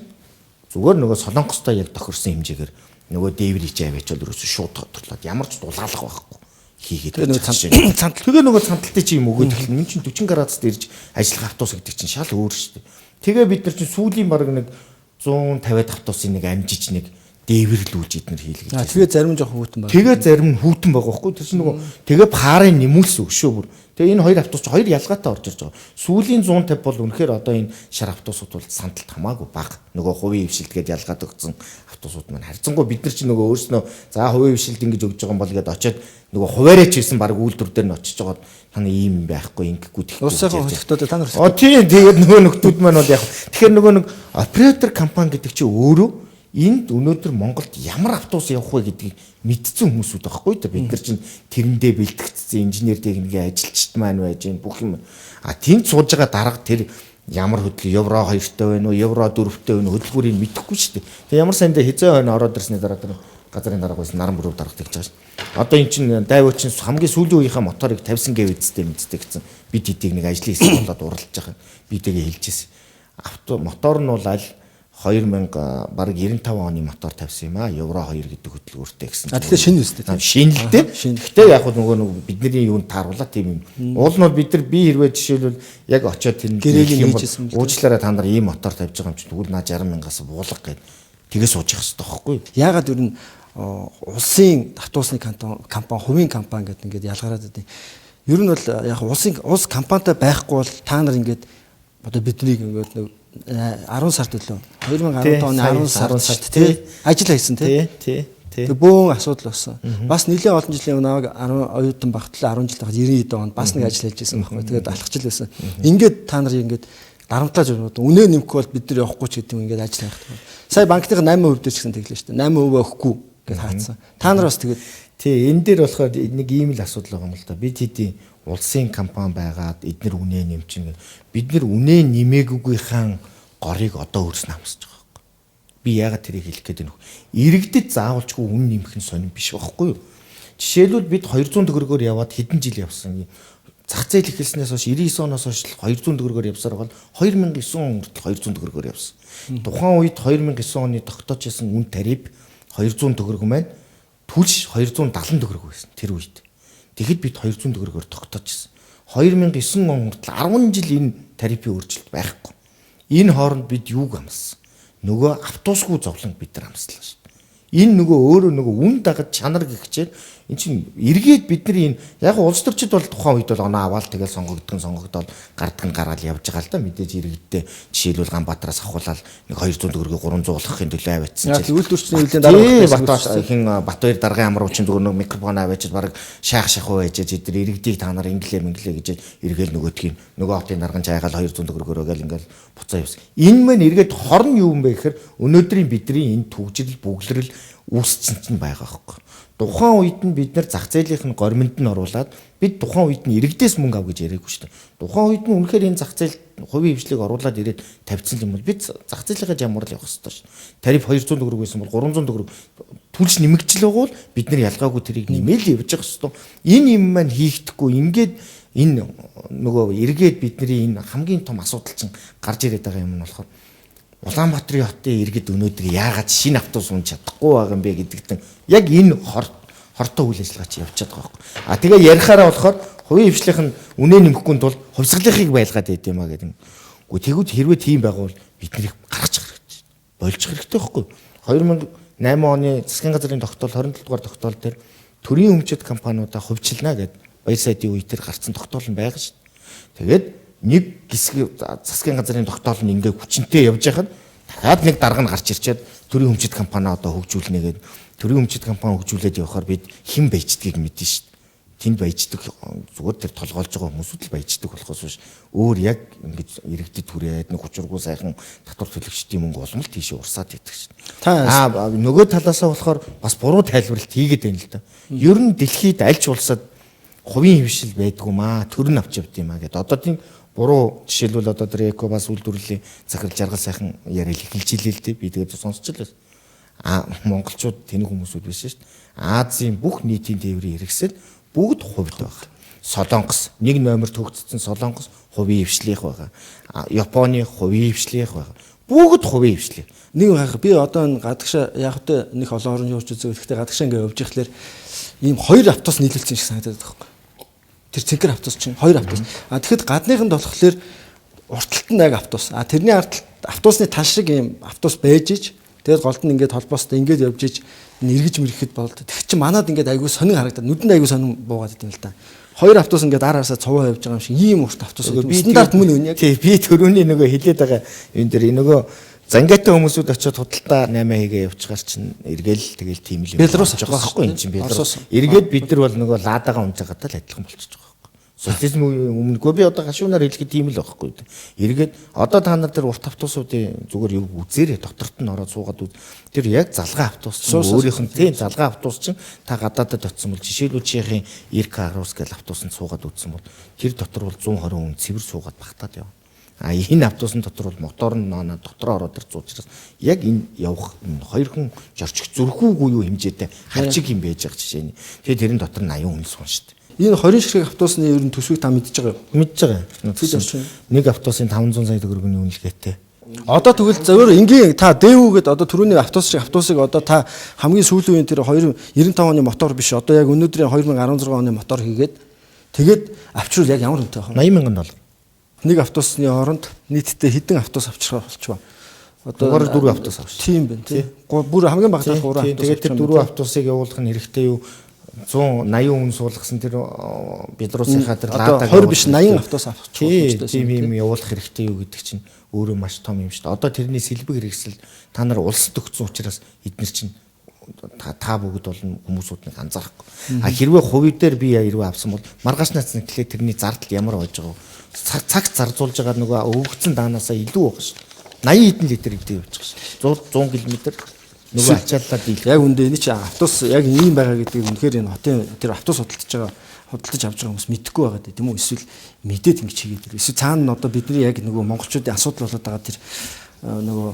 зүгээр нөгөө Солонгостой яг тохирсон хэмжээгээр нөгөө дээврийч аваач бол ерөөсөө шууд тодорлоод ямар ч дулаалах байхгүй. Хийгээд тэгээ нөгөө цанталтыг чи юм өгөөд эхэлнэ. Энд чинь 40 градуст ирж ажиллах автобус гэдэг чинь шал өөр шүү дээ. Тэгээ бид нар чинь сүүлийн баг нэг 150-аад автобусын нэг амжиж нэг дээвэрлүүлж эднэр хийлгэж байна. Тэгээ зарим нь жоох хүүтэн байна. Тэгээ зарим нь хүүтэн байгаа байхгүй. Тэр чинь нөгөө тэгээ парын нэмүүлсэн өшөө бүр. Тэгээ энэ хоёр автобус хоёр ялгаатай орж ирж байгаа. Сүүлийн 150 бол үнэхээр одоо энэ шар автобусууд бол санталт хамаагүй бага. Нөгөө хувийн хвшилтгээд ялгаад өгсөн автобусууд маань харьцангуй бид нар чинь нөгөө өөрснөө за хувийн хвшилт ингэж өгж байгаа юм бол гээд очиод нөгөө хуваараач хийсэн баг үйлдвэр дээр нь очиж байгаа таны ийм байхгүй ингэхгүй тэхгүй. Улсынхаа хөтөлбөртөө та нар. Тийм тэгээд нөгөө нөхдүүд маань бол яг тэгэхээр нөгөө нэг оператор компани гэдэг чинь өөрөө энд өнөөдөр Монголд ямар автобус явах вэ гэдгийг мэдсэн хүмүүсүүд байхгүй да бид нар чинь тэрэндээ бэлтгэгдсэн инженер техникийн ажилчид маань байж гэн бүх юм тэнд сууж байгаа дарга тэр ямар хөдөлгөөн евро 2-тэй байна уу евро 4-тэй байна уу хөдөлгөөрийг мэдэхгүй шүү дээ. Тэгээ ямар сандаа хязгаа байна ороод ирсний дараа тэр газрын дарга байсан наран бүрөв дарга гэж байгаа шүү. Одоо эн чинь дайвууч чинь хамгийн сүүлийн үеийнхээ моторыг 50 гэв эцтэй мэддэг гэсэн бид хэдийг нэг ажлын хэсэг болоод уралж байгаа. Би тэгээ хэлжсэн. Мотор нь бол аль 2000 бараг 95 оны мотор тавьсан юм а евро 2 гэдэг хөтөлбөртэй гэсэн. Тэгэхээр шинэ үстэй. Шинэ л дээ. Гэхдээ яг нөгөө бидний юунд тааруулаа тийм юм. Уул нь бол бид нар би хэрвээ жишээлбэл яг очиод тэр уучлаарай та нар ийм мотор тавьж байгаа юм чи тэгвэл наа 60,000-аас буулга гэд тэгээ сууж явах хэрэгтэй байхгүй юу? Яагаад ер нь улсын автобусны компани, хувийн компани гэдэг ингээд ялгараад байдаг. Ер нь бол яг улс компанитай байхгүй бол та нар ингээд одоо биднийг ингээд 10 сард төлөө 2015 оны 10 сард тий ажил хийсэн тий. Тэг бөөн асуудал болсон. Бас нэлээд олон жилийн өмнө 10 оюутан багтлаа 10 жил байхад 90-д онд бас нэг ажил хийж байсан байхгүй. Тэгээд алхачихл байсан. Ингээд та нар ингээд дарамтлаа журмууд үнэ нэмэхгүй бол бид нар явахгүй ч гэдэг юм ингээд ажил хайх. Сая банкныхаа 8% дээр ч гэсэн тэглээ шүү дээ. 8% өгөхгүй гэж хаацсан. Та нар бас тэгээд тий энэ дээр болохоор нэг ийм л асуудал байгаа юм л да. Бид хэдий улсын компани байгаад эднэр үнэ нэмчин бид нар үнэ нэмээгүйгийнхэн горыг одоо өөрснөө хамсаж байгаа байхгүй. Би яагаад тэрийг хэлэх гээд байна вэ? Иргэдэд заавалчгүй үн нэмэх нь сонирн биш байхгүй юу? Жишээлбэл бид 200 төгрөгөөр яваад хэдэн жил явсан. Зах зээл эхэлснээс хойш 99 оноос хойш 200 төгрөгөөр явсаар бол 2009 он хүртэл 200 төгрөгөөр явсан. Тухайн үед 2009 оны тогтоож байсан үн тариф 200 төгрөг маань түлш 270 төгрөг байсан тэр үед. Тэгэхэд бид 200 төгрөгөөр тогтоож ирсэн. 2009 он хүртэл 10 жил энэ тарифын өөрчлөлт байхгүй. Энэ хооронд бид юуг амссан? Нөгөө автобусгүй зовлон бид нар амслаа шүү. Энэ нөгөө өөрөө нөгөө үн дагаж чанар гихчээр эн чинь эргээд бидний энэ яг улс төрчид бол тухайн үед бол оноо аваад тэгэл сонгогдоод гардг нь гараад явж байгаа л да мэдээж иргэдтэй жишээлбэл Ганбаатараас авахуулаад нэг 200 төгрөгийг 300 болгохын төлөө аваадсан чинь үйлдвэрчний хөвлийн дараа хин Батбаяр даргын амар хүчин зүгээр нэг микрофон аваачаад баг шаах шахуу байжээж эдгээр иргэдийг та нар инглээ гэж эргээл нөгөөдгийг нөгөө хотын дарган чайгаал 200 төгрөгөөр гэл ингээл буцаа явсан. Энэ мань эргээд хорн юу юм бэ гэхээр өнөөдрийн бидний энэ түгжил бүглэрэл үүссэн чинь байгаа байхгүй. тухайн үед нь бид нар зах зээлийнх нь горимд нь оруулаад бид тухайн үед нь иргэдээс мөнгө ав гэж яриаггүй шүү дээ. Тухайн үед нь үнэхээр энэ зах зээл хувийн хвшлийг оруулаад ирээд тавьчихсан юм бол бид зах зээлийнхаа жамаар л явах хэрэгтэй шүү. Тариф 200 төгрөг байсан бол 300 төгрөг түлш нэмэгдэл байгаа бол бид нар ялгаагүй тэрийг нэмэл явж явах хэрэгтэй. Энэ юм маань хийгдэхгүй ингээд энэ нөгөө эргээд бидний энэ хамгийн том асуудал чинь гарч ирээд байгаа юм нь болохоор Улаанбаатарын хотын иргэд өнөөдөр яагаад шинэ автобус унж чадахгүй байгаа юм бэ гэдэгтэн яг энэ хортой үйл ажиллагаа чи явчихад байгаа байхгүй. А тэгээ ярихаараа болохоор хувийн хвшлийнх нь үнэ нэмэхгүй тул хувьсгалынхыг байлгаад байд юм а гэдэг. Үгүй тэгвэл хэрвээ тийм байгавал бид нарыг гаргачих хэрэгтэй. Болж хэрэгтэй байхгүй. 2008 оны засгийн газрын тогтоол 27 дугаар тогтоол дээр төрийн өмчит компаниудаа хувьчилна гэдэг баяр сайдын үе дээр гарсан тогтоол нь байгаа шүү дээ. Тэгээд нэг хэсэг засгийн газрын тогтоол нь ингээ хүчнтэй явж байхад дахиад нэг дарга нь гарч ирчээд төрийн өмчит компани одоо хөгжүүлнэ гэдэг. Төрийн өмчит компани хөгжүүлээд явахаар бид хэн баяждгийг мэдэн шүү дээ. Тэнд баяждаг зүгээр тэр толгойлж байгаа хүмүүсүүд л баяждаг болохоос биш өөр яг ингэж иргэдэд түрээд нэг учиргүй сайхан татвар төлөгчдийн мөнгө олон л тийшээ урсаад идэх шин. Нөгөө талаасаа болохоор бас буруу тайлбарлалт хийгээд байна л да. Ер нь дэлхийд аль ч улсад хувийн хвшил байдгүй маа төр нь авч явд юм а гэдэг. Одоо тийм буруу жишээлбэл одоо тэр эко бас үйлдвэрлэлийн захирал жаргал сайхан яриад эхэлж илээ л дээ. Би тэгээд сонсч л байна. Монголчууд тэнэг хүмүүсүүд биш шүү дээ. Азийн бүх нийтийн тээврийн хэрэгсэл бүгд хувьд байгаа. Солонгос нэг номер төгссөн Солонгос хувийн хвшлийнх байгаа. Японы хувийн хвшлийнх байгаа. Бүгд хувийн хвшлийг. Нэг хайх би одоо энэ гадагшаа яг хөтэ нэг олон орны юуч үзээ гэхдээ гадагшаа ингээ явж ихлээр ийм 2 автобус нийлүүлсэн шиг санагдаад байгаа байхгүй. Тэр цэнхэр автобус чинь 2 автобус. Тэгэхэд гадныханд болохоор уртталт нь яг автобус. Тэрний ард автобусны тал шиг ийм автобус байж иж тэгээд голд нь ингээд холбоостой ингээд явж иж эргэж мэрэхэд болд. Тэг чи манад ингээд айгүй сонин харагдаад нүдэнд айгүй сонин буугаад идэв л да. 2 автобус ингээд араасаа цовоо явж байгаа юм шиг ийм урт автобус би стандарт мөн үн яг. Тий би төрөний нөгөө хилээд байгаа энэ дэр нөгөө зангаатай хүмүүсүүд очиод худалдаа 8 хийгээ явчихаар чинь эргээл тэгэл тийм л юм. Белорус байгаа байхгүй энэ чинь Белорус. Эргээд бид нар бол нөгөө лаадагаа унж байгаатай л адилхан болчихж байгаа. Социализм өмнөгөө би одоо гашуунаар хэлэхэд тийм л байхгүй. Эргээд одоо та нар тэр урт автобусуудын зүгээр юу үзээрэй доторт нь ороод суугаад тэр яг залгаа автобус чинь өөрийнх нь тийм залгаа автобус чинь та гадаадад очсон бол жишээлбэл чихийн Ирка Арус гэл автобусанд суугаад үзсэн бол тэр дотор бол 120 хүн цэвэр суугаад багтаад явна. Энэ автобусны дотор бол мотор нь дотроо ороод ирж учраас яг энэ явах 2 хүн жорчих зүрхүүгүй юу хэмжээтэй хавчиг юм байж байгаа жишээ нь. Тэгээ тэрэн дотор 80 хүн суун шүү дээ. Энэ 20 ширхэг автобусны ер нь төсвийг та мэдж байгаа юу? Мэдж байгаа. Нэг автобусын 500 сая төгрөгийн үнэлгээтэй. Одоо тэгвэл зөвөр энгийн та дэвүүгээд одоо түрүүний автобусыг одоо та хамгийн сүүлийн үеийн тэр 295 оны мотор биш одоо яг өнөөдрийн 2016 оны мотор хийгээд тэгээд авчруул яг ямар үнэтэй байх вэ? $80,000. Нэг автобусны оронд нийтдээ хэдэн автобус авчрах болчихвоо? Одоо 4 автобус авч. Тийм байна тий. Бүр хамгийн багадаа 3 автобус. Тэгээд тэр 4 автобусыг явуулах нь хэрэгтэй юу? 180 хүн суулгасан тэр Белорусынхаа тэр лаадаг 20 биш 80 автобус авчих боломжтой. Тийм юм явуулах хэрэгтэй юу гэдэг чинь өөрөө маш том юм шүү дээ. Одоо тэрний сэлбэг хэрэгсэл та нар улсад өгсөн учраас эдгээр чинь та бүгд болон хүмүүсүүд нэг анзаарахгүй. Хэрвээ хувь дээр би хэрвээ авсан бол маргааш нацны тэлээ тэрний зардал ямар болж байгаа вэ? Цагт зарцуулж байгаа нөгөө өвгцэн даанасаа илүү байх шүү. 80 хэдэн литр идэх явчих шүү. 100 км нөгөө ачааллаа дийл. Яг үндэ энэ чинь автобус яг ийм байгаа гэдгийг үнэхээр энэ хотын тэр автобус худалдаж авч байгаа хүмүүс мэдэхгүй байгаа тийм үү? Эсвэл мэдээд ингэж хийгээд ir. Эсвэл цаана нь одоо бидний яг нөгөө монголчуудын асуудал болоод байгаа тэр нөгөө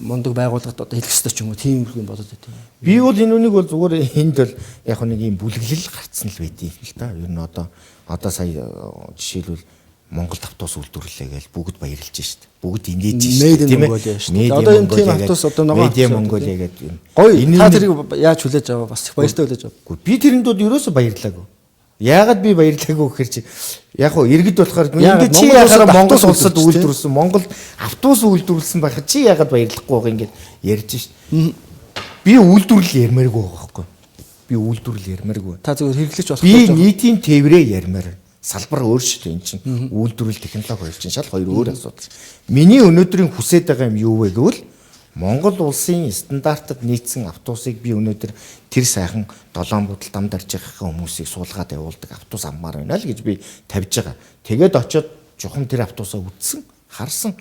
мундаг байгууллагад одоо хэлэх ёстой ч юм уу тийм юм болоод байт. Би бол энэ үнийг бол зүгээр энд бол яг нэг юм бүлэглэл гарцсан л байдیں۔ Л та. Ер нь одоо сая жишээлбэл Монгол автобус үйлдвэрлэлээ гэж бүгд баярлж шít. Бүгд инээж шít тийм ээ. Одоо энэ тийм автобус одоо нөгөө Медиа Монголиа гэдэг юм. Гоё. Та тэрийг яаж хүлээж аваа бас их баяртай хүлээж аваа. Би тэрэнд бол ерөөсө баярлаагүй. Яагаад би баярлаагүй гэхээр чи яг хоо иргэд болохоор ингээд чи яагаад Монгол улсад үйлдвэрлэсэн Монгол автобус үйлдвэрлэсэн байхад чи яагаад баярлахгүй байгаа ингээд ярьж шít. Би үйлдвэрлэл ярмааргүй байгаа байхгүй. Би үйлдвэрлэл ярмааргүй. Та зөвхөн хэрэглэж болох би нийтийн тээврээ ярмаар. Салбар өөр шүү дээ энэ чинь үйлдвэрлэл технологи хоёр чинь шал хоёр өөр асуудал. Миний өнөөдрийн хүсэж байгаа юм юу вэ гэвэл Монгол улсын стандартад нийцсэн автобусыг би өнөөдөр тэр сайхан 7 будал дам дарж байгаа хүмүүсийг суулгаад явуулдаг автобус аммаар байна л гэж би тавьж байгаа. Тэгээд очиод жухам тэр автобусаа үтсэн, харсан.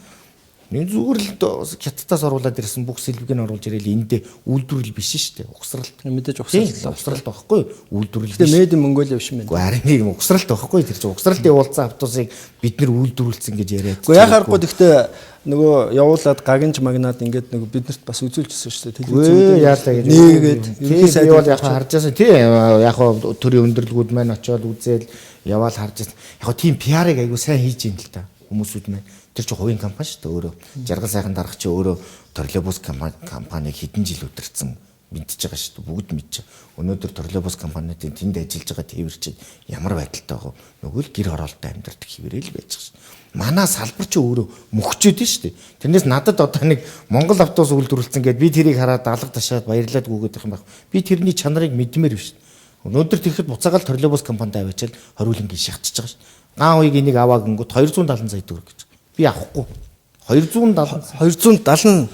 Нэг зүгээр л хятадаас оруулаад ирсэн бүх сэлбэг нь оруулж ирээл эндээ үйлдвэрлэл биш шүү дээ. Угсралт. Мэдээж угсралт байхгүй. Үйлдвэрлэл. Тэгээ Made in Mongolia биш юм байна. Гэхдээ харин нэг угсралт байхгүй. Тэр чинь угсралт явуулсан автобусыг бид нэр үйлдвэрлэлсэн гэж яриад. Гэхдээ яхахгүй гэхдээ нөгөө явуулаад гагнж магнаад ингээд нөгөө биднэрт бас үзүүлжсэн шүү дээ. Телевизээр яалаа гэж нээгээд ерөнхий сайд бол яг харжсэн тий яг төрийн өндөрлгүүд маань очиод үзээл яваал харжсэн. Яг тийм PR-ыг айгу сайн хийж ийн л та хүмүүсүүд маань. Тэр чинь хувийн компани шүү дээ өөрөө. Жаргал сайхан дарга чи өөрөө Троллейбус компаниг хэдэн жил удирдсан мэдчихэж байгаа шүү дээ. Бүгд мэдчих. Өнөөдөр Троллейбус компаниудын тэнд ажиллаж байгаа тээвэр чинь ямар байдалтай байгаа вэ? Нөгөө л гэр хороолтой амьдардаг хэвээрэл байж байгаа шүү. Манай салбар чи өөрөө мөхчөөд нь шүү дээ. Тэрнээс надад одоо нэг Монгол автобус үйлдвэрлэсэн гэдээ би тэрийг хараад даалга ташаад баярлаад гүгээд байх юм байна. Би тэрний чанарыг мэдмээр биш. Өнөөдөр тэгэхэд буцаагаал Троллейбус компанид аваачаал хориулангийн шахчихж байгаа шүү. Гаан уйг энийг аваа гингүүд 270 сая төгрөг гэж. Би авахгүй. 270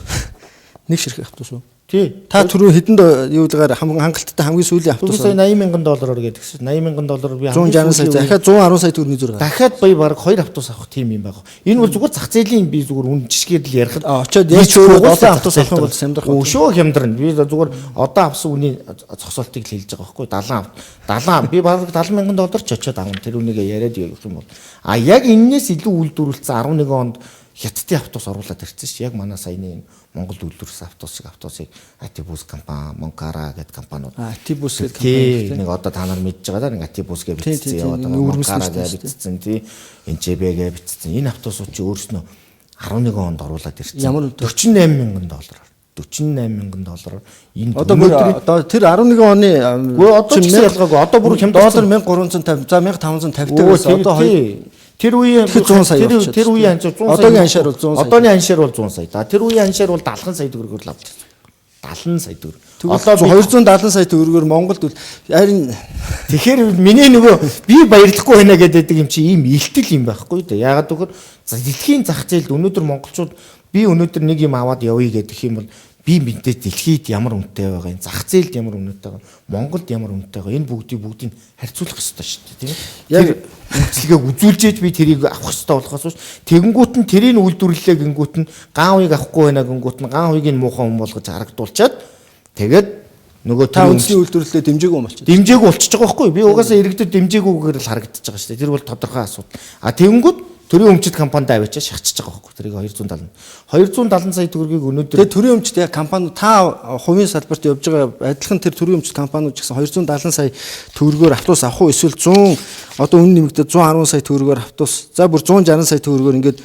нэг ширхэг автобус уу? Тий. Та түрүү хэдэнд юугаар хангалттай хамгийн сүүлийн автобус сая $80,000 гэдэг чинь $80,000 би 160 сая дахиад 110 сая төгрөгийн зураг. Дахиад бая баг 2 автобус авах тийм юм байгаа. Энэ бол зүгээр зах зээлийн би зүгээр үн жишгээд л ярихад очоод яаж өөрөө олон автобус авах юм бол сямдрах. Өшөө хямдрна. Би зүгээр одоо авсан үний зогсоолтыг л хэлж байгаа байхгүй 70 би баг $70,000 ч очоод авах тэр үнийг яриад явах юм бол. А яг энэс илүү үйлдвэрлэлсэн 11 онд хятадын автобус оруулаад ирсэн чинь яг манай саяны Монголд үйлдвэрлэсэн автобусыг Атибус компани, Монкара гэдэг компаниуд. Атибус гэдэг компани. Нэг одоо та нар мэдж байгаа да нэг Атибус гэж бичсэн яваад байгаа. Монкара гэж бичсэн тий. НЧБ гэж бичсэн. Энэ автобусууд чи өөрснөө 11 онд оруулаад ирсэн. Ямар $48,000. $48,000. Энэ одоо тэр 11 оны одоо ч ялгаагүй. Одоо бүр $1350, за $1550 тагаас одоо тэр үеийн 100 сая тэр үеийн аншаар 100 сая. Одоогийн аншаар бол 100 сая. Одоогийн аншаар бол 100 сая. За тэр үеийн аншаар бол 70 сая төгрөгөөр л авч ирсэн. 70 сая төгрөг. Одоо 270 сая төгрөгөөр Монголд харин тэгэхээр миний нөгөө би баярлахгүй байна гэдэг юм чи ийм илтэл юм байхгүй дээ. Яагаад гэвэл дэлхийн зах зээлд өнөөдөр монголчууд би өнөөдөр нэг юм аваад явъя гэдэг юм бол би мэдээ дэлхийд ямар үнэтэй байгаа юм, зах зээлд ямар үнэтэй байгаа, Монголд ямар үнэтэй байгаа, энэ бүгдийг харьцуулах хэрэгтэй шүү дээ, тийм ээ. Яг үйлчлэгээ үзүүлжээж би тэрийг авах хэрэгтэй болохоос биш. Тэгэнгүүт нь тэрийг үйлдвэрлэлээ гингүүт нь гаан уйг авахгүй байна гингүүт нь гаан уйг нь муухай хүн болгож харагдуулчаад тэгээд нөгөө та үндэсний үйлдвэрлэлээ дэмжээгүй юм болчих. Дэмжээгүй болчихж байгаа байхгүй. Би угаасаа иргэдэд дэмжээгүйгээр л харагдаж байгаа шүү дээ. Тэр бол тодорхой асуудал. А тэгэнгүүт төрийн өмчит компанид аваачаа шахчихж байгаа байхгүй. Тэрийг 270 сая төгрөгийг өнөөдөр тэгээ төрийн өмчит яг компани та хувийн салбарт явж байгаа адилхан тэр төрийн өмчит компаниуд ч гэсэн 270 сая төгрөгөөр автобус авах уу эсвэл 100 одоо үнэ нэмэгдээд 110 сая төгрөгөөр автобус за бүр 160 сая төгрөгөөр ингээд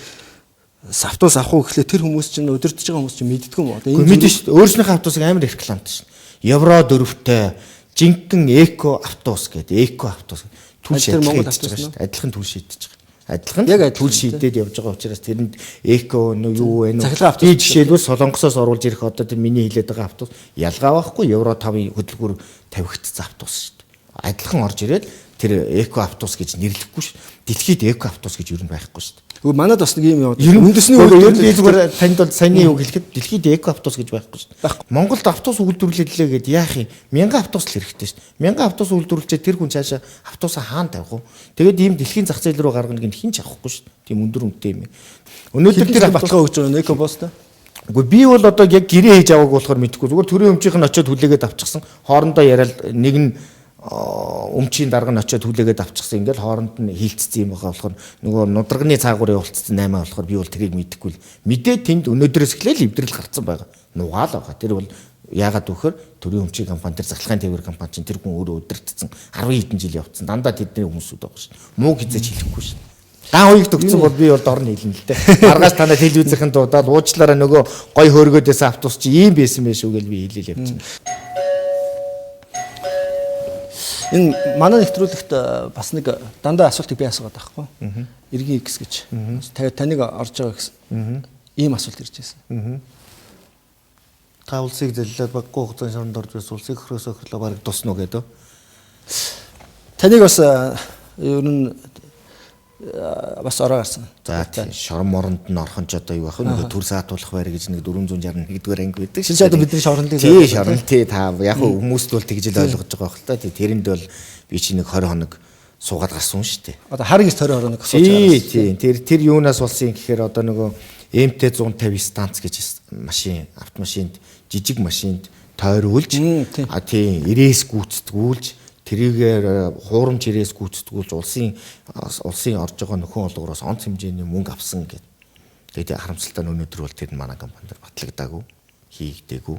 автобус авах уу гэхлээр тэр хүмүүс чинь удирдах байгаа хүмүүс чинь мэддэг юм уу? Одоо мэдэн шүү дээ. Өөрснийхөө автобусыг амар рекламт шин. Евро 4-тэй жинхэнэ эко автобус гэдэг эко автобус түлш адилхан түлш шийдэж байгаа. Адилхан яг түл шийдээд явж байгаа учраас тэрэнд эко юу вэ нөө би жишээлбэл Солонгосоос оруулж ирэх одоо тэр миний хэлээд байгаа автобус ялгаа байхгүй евро 5-ын хөдөлгүүр тавигдсан автобус шүү дээ. Адилхан орж ирээд тэр эко автобус гэж нэрлэхгүй шүү. Дэлхийд эко автобус гэж юу нь байхгүй шүү дээ. Тэгвэл манайд бас нэг юм яваад үндэсний үйлдвэрлэлээр танд бол саний юу хэлэхэд дэлхийд эко автобус гэж байхгүй шүү дээ. Монголд автобус үйлдвэрлэлээ гэдээ яах юм? 1000 автобус л хэрэгтэй шүү дээ. 1000 автобус үйлдвэрлэлээ тэр хүн цаашаа автобусаа хаана тавих вэ? Тэгээд ийм дэлхийн зах зээл рүү гаргана гин хин ч авахгүй шүү дээ. Тийм өндөр үнэтэй юм. Өнөөдөр тэр баталгаа өгч байгаа эко бостой. Үгүй би бол одоо яг гэрээ хийж аваагүй болохоор мэдэхгүй. Зүгээр төрийн өмчийнх нь очиод хүлээгээд авчихсан. Хоорондоо яриад нэг нь өмчийн дарга нь очиод хүлээгээд авчихсан. Ингээл хооронд нь хилцсэн юм байгаа болохоор нөгөө нудрагны цаагуур явуулцсан 8 болохоор би бол тэрийг мэдэхгүй л. Мэдээ тэнд өнөөдрөөс эхлээл эвдрэл гарцсан байгаа. Нугаал байгаа. Тэр бол яагаад вөхөр төрийн өмчийн компани тэр захлагын тээвэр компани чинь тэр хүн өөрөө удирдсан 10 хэдэн жил явцсан. Дандаа тэдний хүмүүсүүд байгаа шин. Муу хизээч хэлэхгүй шин. Даан хоёрт өгсөн бол би бол дорн хэлнэ л дээ. Маргааш танаа телевизийнхэн дуудаад уучлаараа нөгөө гой хөөргөөдөөс автобус чи ийм байсан байх шүү гэж би хэлээл явчихна. Энэ манай нэвтрүүлэгт бас нэг дандаа асуултыг би асуугаад байхгүй. Иргэн X гэж. Тэгээд таныг орж байгаа гэсэн. Ийм асуулт ирж байсан. Та улсыг зэллээд баггүй хугацаанд шоронд орж байсан улсыг хөрөөс өхрлөө бараг дуснаа гэдэг. Таныг бас ер нь бас ороо гарсан. За тийм шорон моронд нь орхон ч одоо юу ах вэ? Нөгөө төр саатуулах байр гэж нэг 461-р анги байдаг шүү. Шинэ одоо бидний шорондыг тий шорон тий та яг хүмүүст бол тэгж л ойлгож байгаа хэл та тий тэрэнд бол би чи нэг 20 хоног суугаад гарсан шүү дээ. Одоо хар гис 20 хоног сууж гарсан. Тий тэр юунаас болсон гэхээр одоо нөгөө МТ-150 станц гэж машин, автомашинд жижиг машинд тойруулж тийм ирээс гүйцэтгүүлж тэрийгээр хуурамч ирээс гүйцэтгүүлж улсын орж байгаа нөхөн олгороос онц хэмжээний мөнгө авсан гэдэг. Тэгээд харамсалтай нь өнөөдөр бол тэр манай компанид батлагдаагүй, хийгдээгүй.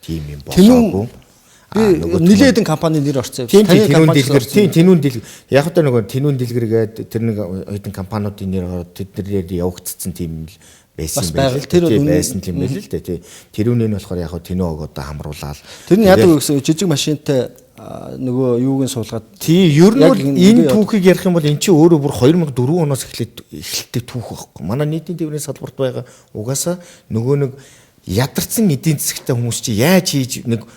Тийм юм болоогүй. Нилээд компани нэр орцсон. Тэнүүн дэлгэр. Яг одоо нөгөө тэнүүн дэлгэр гээд тэр нэг хэдэн компаниудын нэр ороод тэднэрээр явагдсан тийм л байсан байл. Тэр байсан юм байл л дээ. Тэрүүнээ нь болохоор яг тэнүү огоодоо хамруулаад. Тэр нь яадаг вэ гэсэн жижиг машинтай нөгөө юуг нь суулгаад. Тий, ер нь бол энэ түүхийг ярих юм бол эн чинь өөрөө бүр 2004 оноос эхэлдэг түүх байхгүй. Манай нийтийн тээврийн салбарт байгаа угаасаа нөгөө нэг ядарсан эдийн засагтай хүмүүс чи яаж хийж нэг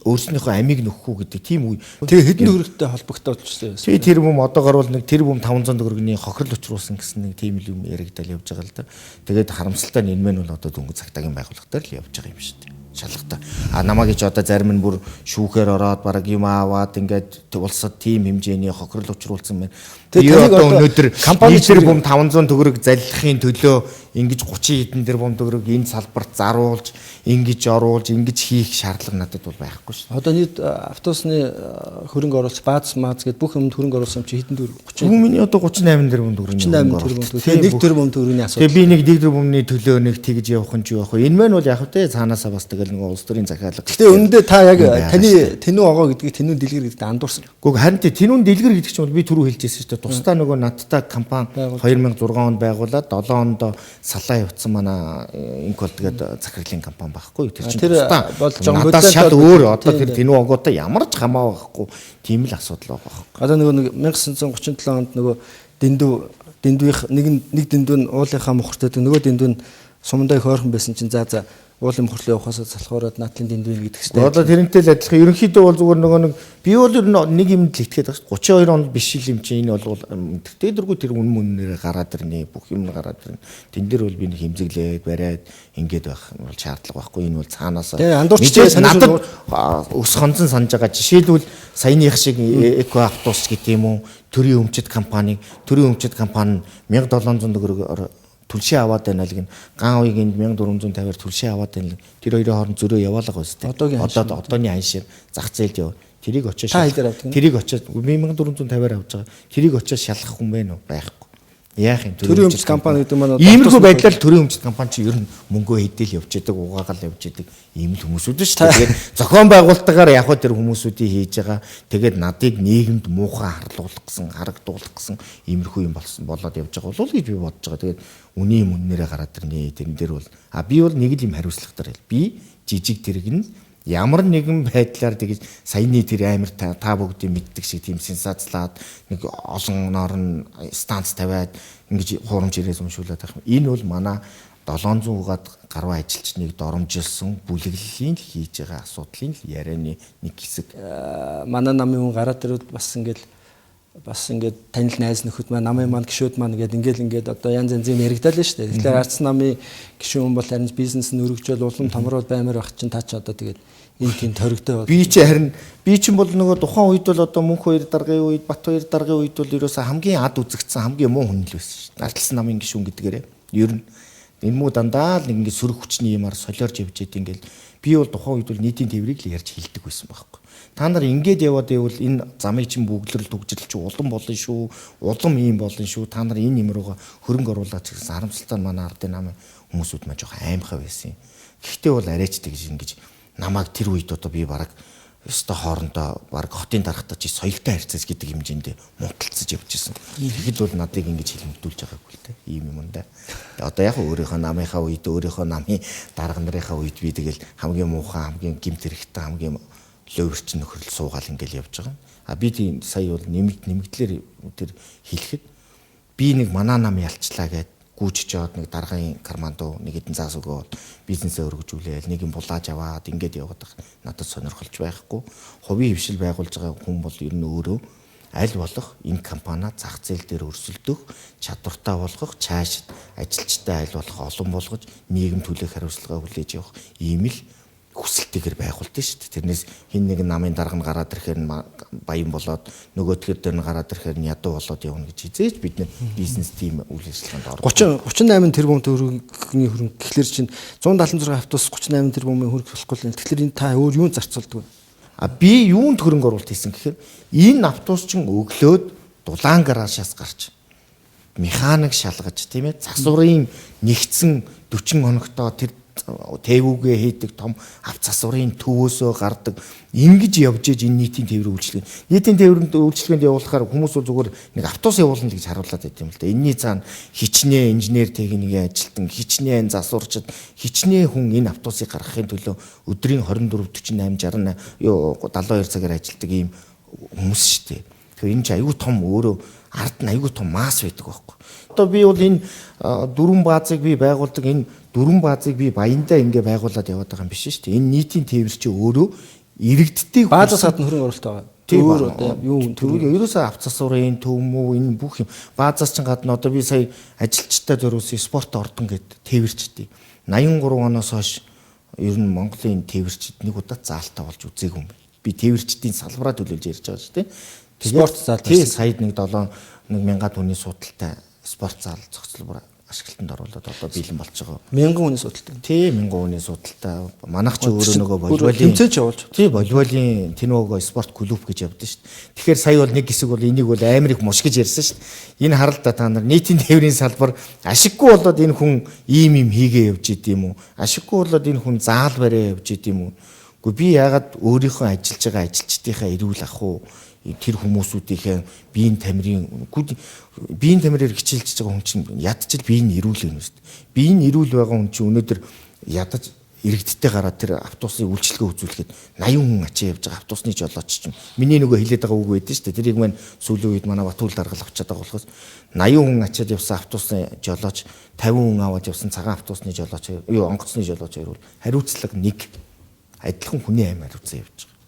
өөрснийхөө амийг нөхөх үү гэдэг тийм үе. Тэгээ хэдэн төгрөгтэй холбогдоод ч тийм. Тэр бүм одоогор бол нэг тэр бүм 500 төгрөгийн хохирол учруулсан гэсэн нэг тийм юм яригдал явж байгаа л да. Тэгээд харамсалтай нь энэ мэн бол одоо дөнгөж цагтаагийн байгууллагатаар л явж байгаа юм шүү дээ. Шалгатай. Намайг ч одоо зарим нь бүр шүүхээр ороод бараг юм аваад ингээд улсад тийм хэмжээний хохирол учруулсан байна. Тэгээд одоо өнөөдөр компани тэр бүм 500 төгрөг заллахын төлөө ингэж 30 хэдэн тэрбум төгрөг энэ салбарт заруулж, ингэж оруулж, ингэж хийх шаардлага надад бол байхгүй шүү. Одоо нийт автобусны хөрөнгө оруулалт бааз мааз гэдэг бүх юмд хөрөнгө оруулсан чи хэдэн төгрөг 30. Миний одоо 38 тэрбум төгрөг. 38 тэрбум төгрөг. Тэгээ 1 тэрбум төгрөгийн асуудал. Тэгээ би нэг тэрбумны төлөө нэг тэгж явах нь ч юу байх вэ? Энэ мэн бол яг тэ цаанаасаа бас тэгэл нэг улс төрийн захиалга. Гэтэ үүндээ та яг таны тэнүү огоо гэдгийг тэнүү дэлгэр гэдэгт андуурсан. Гэхдээ харин тэнүүн дэлгэр гэдэг чинь бол би түрүү хэлжсэн шүү дээ. Тусдаа нөгөө надтай компани 2006 онд байгуулад 7 онд салаа явуулсан манай Инкол тэгээд захирлын компани байхгүй. Тэр чинь тусдаа болж байгаа шал өөр. Одоо тэр тэнүү огоотой ямар ч хамаа байхгүй. Тийм л асуудал байгаа байхгүй. Одоо нөгөө 1937 онд нөгөө дэндүүх нэг дэндүү нь уулынхаа мухартай нөгөө дэндүү нь сумдаа их ойрхон байсан чинь за уулын мухарлын явахаас залхуураад наадлын дэндүү гэдэг чинь. Одоо тэрнтэй л адилхан. Ерөнхийдөө бол зүгээр нөгөө нэг би бол ер нь нэг юмд л итгээд байгаа шүү. 32 он биш юм чинь энэ бол тэдэргүй тэр үнээр гараад ирнэ. Бүх юм гараад ирнэ. Тэн дээр бол би нэг хэмзэглээд бариад ингээд байх бол шаардлага байхгүй. Энэ бол цаанаасаа. Тэгээ андуурч надад өс хонцон санаж байгаа. Жишээлбэл саяных шиг Эко автобус гэдэг юм уу? Төрийн өмчит компани 1700 төгрөг түлшээ аваад байна л гин ган уйгийн 1450-аар түлшээ аваад байна л тэр хоёрын хооронд зөрөө яваалга байсан. Одооний аншир зах зээлд яв. Тэрийг очиж 1450-аар авч байгаа. Тэрийг очиж шалгах хүн байна уу? Байхгүй. Яах юм төрийн өмчит компани гэдэг маань иймэрхүү байдлаар төрийн өмчит компани чи ер нь мөнгөө хэдэл явж идэг, угаагаал явж идэг ийм л хүмүүсүүд шүү дээ. Тэгээд зохион байгуулалтаагаар яг хөө тэр хүмүүсүүдийг хийж байгаа. Тэгээд надыг нийгэмд муухай харлуулах гэсэн, харагдуулах гэсэн иймэрхүү юм болоод явж байгаа болов уу гэж би бодож байгаа. Тэгээд үний мөннээрээ гараад ирнэ. Тэрэн дээр бол би бол нэг л юм хариуцлагатай байл. Би жижиг тэрэг нь ямар нэгэн байдлаар тэгж саяны тэр амир та бүгдийн мэддэг шиг тийм сенсацлаад нэг олонноор нь станц тавиад ингэж хуурамч ирээс уншуулад байх. Энэ бол манай 700-аад гаруй ажилчныг доромжилсан бүлэглэлийн хийж байгаа асуудлын ярианы нэг хэсэг. Манай намын хүн гараад ирвэл бас ингээд танил найз нөхөд маань намын маань гişүүд маань ингээд одоо янз янзын яригдал нь шүү дээ. Тэгэхээр арц намын гişүүн бол харин бизнес нь өргөжөөл улам томроод баймаар байх чинь таач одоо тэгээд энэ тийм төрөгтэй бол би чинь бол нөгөө тухайн үед бол одоо Мөнх хоёр даргын үед Бат хоёр даргын үед бол ерөөсө хамгийн ад үзэгдсэн хамгийн муу хүн л байсан шүү дээ. Ардчилсан намын гişүүн гэдгээрээ ер нь энэ муу дандаа л ингээд сөрөг хүчний юмар солиорж явж идэв ингээл би бол тухайн үед бол нийтийн тээврийг л ярьж хэлдэг байсан байхгүй. Та нар ингээд яваад байвал энэ замыг чинь бүглэрэл төгжрэл чи улам болно шүү. Улам ийм болно шүү. Та нар энэ юм руугаа хөрөнгө оруулаад ч гэсэн харамсалтай манай ардын намын хүмүүсүүд маань жоох аимхай байсан. Гэхдээ бол арайч тэгж ингэж намайг тэр үед одоо би бараг өстой хоорондоо бараг хотын дарахтаа чи соёлтой харьцаж гэдэг хэмжээнд мунталцаж явчихсан. Тэгэхэд бол надыг ингэж хэлмэгдүүлж байгаагүй л дээ. Ийм юм да. Одоо яг өөрийнхөө намынхаа үед өөрийнхөө намын дарга нарынхаа үед би тэгэл хамгийн муухай хамгийн гимт хэрэгтэй хамгийн лөөвөрч нөхрөл суугаал ингээл явж байгаа. Би тийм сая бол нэмэгдлэр тэр хэлэхэд би нэг манаа нам ялчлаа гэд гүйчж яваад нэг даргын кармандуу нэг хэдэн цаас өгөөд бизнесээ өргөжүүлээл нэг юм булааж аваад ингээд яваад байх надад сонирхолж байхгүй. Хувийн хвшил байгуулж байгаа хүн бол ер нь өөрөө аль болох энэ компаниа зах зээл дээр өрсөлдөх, чадвартай болгох, цаашид ажилчтай аль болох олон болгож нийгэм төлөх хариуцлага хүлээж явах ийм л хүсэлтээр байгуулдаг шүү дээ. Тэрнээс хин нэг намын дарга нь гараад ирэхээр баян болоод нөгөөдгөр дээр нь гараад ирэхээр ядуу болоод явна гэж хизээж бид нар бизнес тим үйл ажиллагаанд ордог. 38 тэрбум төгрөгийн хөрөнгө гэхлээр чинь 176 автобус 38 тэрбумын хөрөнгө болохгүй. Тэгэхээр энэ та өөр юунд зарцуулдаг вэ? Би юунд хөрөнгө оруулалт хийсэн гэхээр энэ автобус чинь өглөөд дулаан гаражаас гарч механик шалгаж тийм ээ засварын нэгдсэн 40 хоногтоо тэр тээвүүгээ хийдэг том авц засварын төвөөсөө гардаг ингэж явж иж энэ нийтийн тээврийн үйлчлэг. Нийтийн тээврийн үйлчлэгэнд явуулахаар хүмүүс зүгээр нэг автобус явуулна гэж харуулдаг байт юм л да. Энийний цаана хичнээн инженер техникийн ажилтан, хичнээн засварчид, хичнээн хүн энэ автобусыг гаргахын төлөө өдрийн 24 48 72 цагаар ажилтдаг ийм хүмүүс шүү дээ. Тэгэхээр энэ ч аюу том өөрөө ард нь аюу том масс байдаг байхгүй. Одоо би бол энэ дөрвөн баазыг би байгуулдаг энэ дөрвөн баазыг би баяндаа ингэ байгуулад яваад байгаа юм биш шүү дээ. Энэ нийтийн тээвэр чи өөрөө иргэдтэй баазаас гадна хөрөнгө оруулалт байгаа. Өөр одоо юу төрөг ерөөсөө авц засварын төв мөв энэ бүх юм баазаас ч гадна одоо би сая ажилчтай зориулсан спорт ордон гэдэг тээвэрчдээ 83 оноос хойш ер нь Монголын тээвэрчд нэг удаа заалтаа болж үзээгүй юм. Би тээвэрчдийн салбараа төлөөлж ярьж байгаа шүү дээ. Спорт зал саяд нэг 1000 төгрөгийн судалтай спорт зал зохицолбор ашиглалтанд оруулаад одоо бэлэн болж байгаа. 1000 хүний судалтай. Тий 1000 хүний судалтай. Манайх ч өөрөө нөгөө волейболын тэмцээч явуулж. Тий волейболын тэр нөгөө спорт клуб гэж явдаг шүү дээ. Тэгэхээр сая бол нэг хэсэг бол энийг бол амар их муш гэж ярьсан шүү дээ. Энэ харалта та нар нийтийн тээврийн салбар ашиггүй болоод энэ хүн ийм хийгээ явж идэм үү? Ашиггүй болоод энэ хүн заал бариа явж идэм үү? Гэхдээ би яагаад өөрийнхөө ажиллаж байгаа ажилчдынхаа эрүүл ах уу тэр хүмүүсүүдийнхээ биеийн тамираар хичээлж байгаа хүн чинь ядчил биеийн эрүүл юм шүү дээ. Биеийн эрүүл байгаа хүн чинь өнөөдөр ядаж иргэдтэй гараад тэр автобусын үйлчлэгээ үзүүлэхэд 80 хүн ачаа явж байгаа автобусны жолооч чинь миний нөгөө хэлээд байгаа үг байдэн шүү дээ. Тэрийг маань сүүлийн үед манай Батүл даргал авчаад байгаа болохоос 80 хүн ачаад явсан автобусны жолооч 50 хүн аваад явсан цагаан автобусны жолооч онгоцны жолооч хоёр хариуцлага нэг адилхан хүний амь хариуцсан явж байгаа.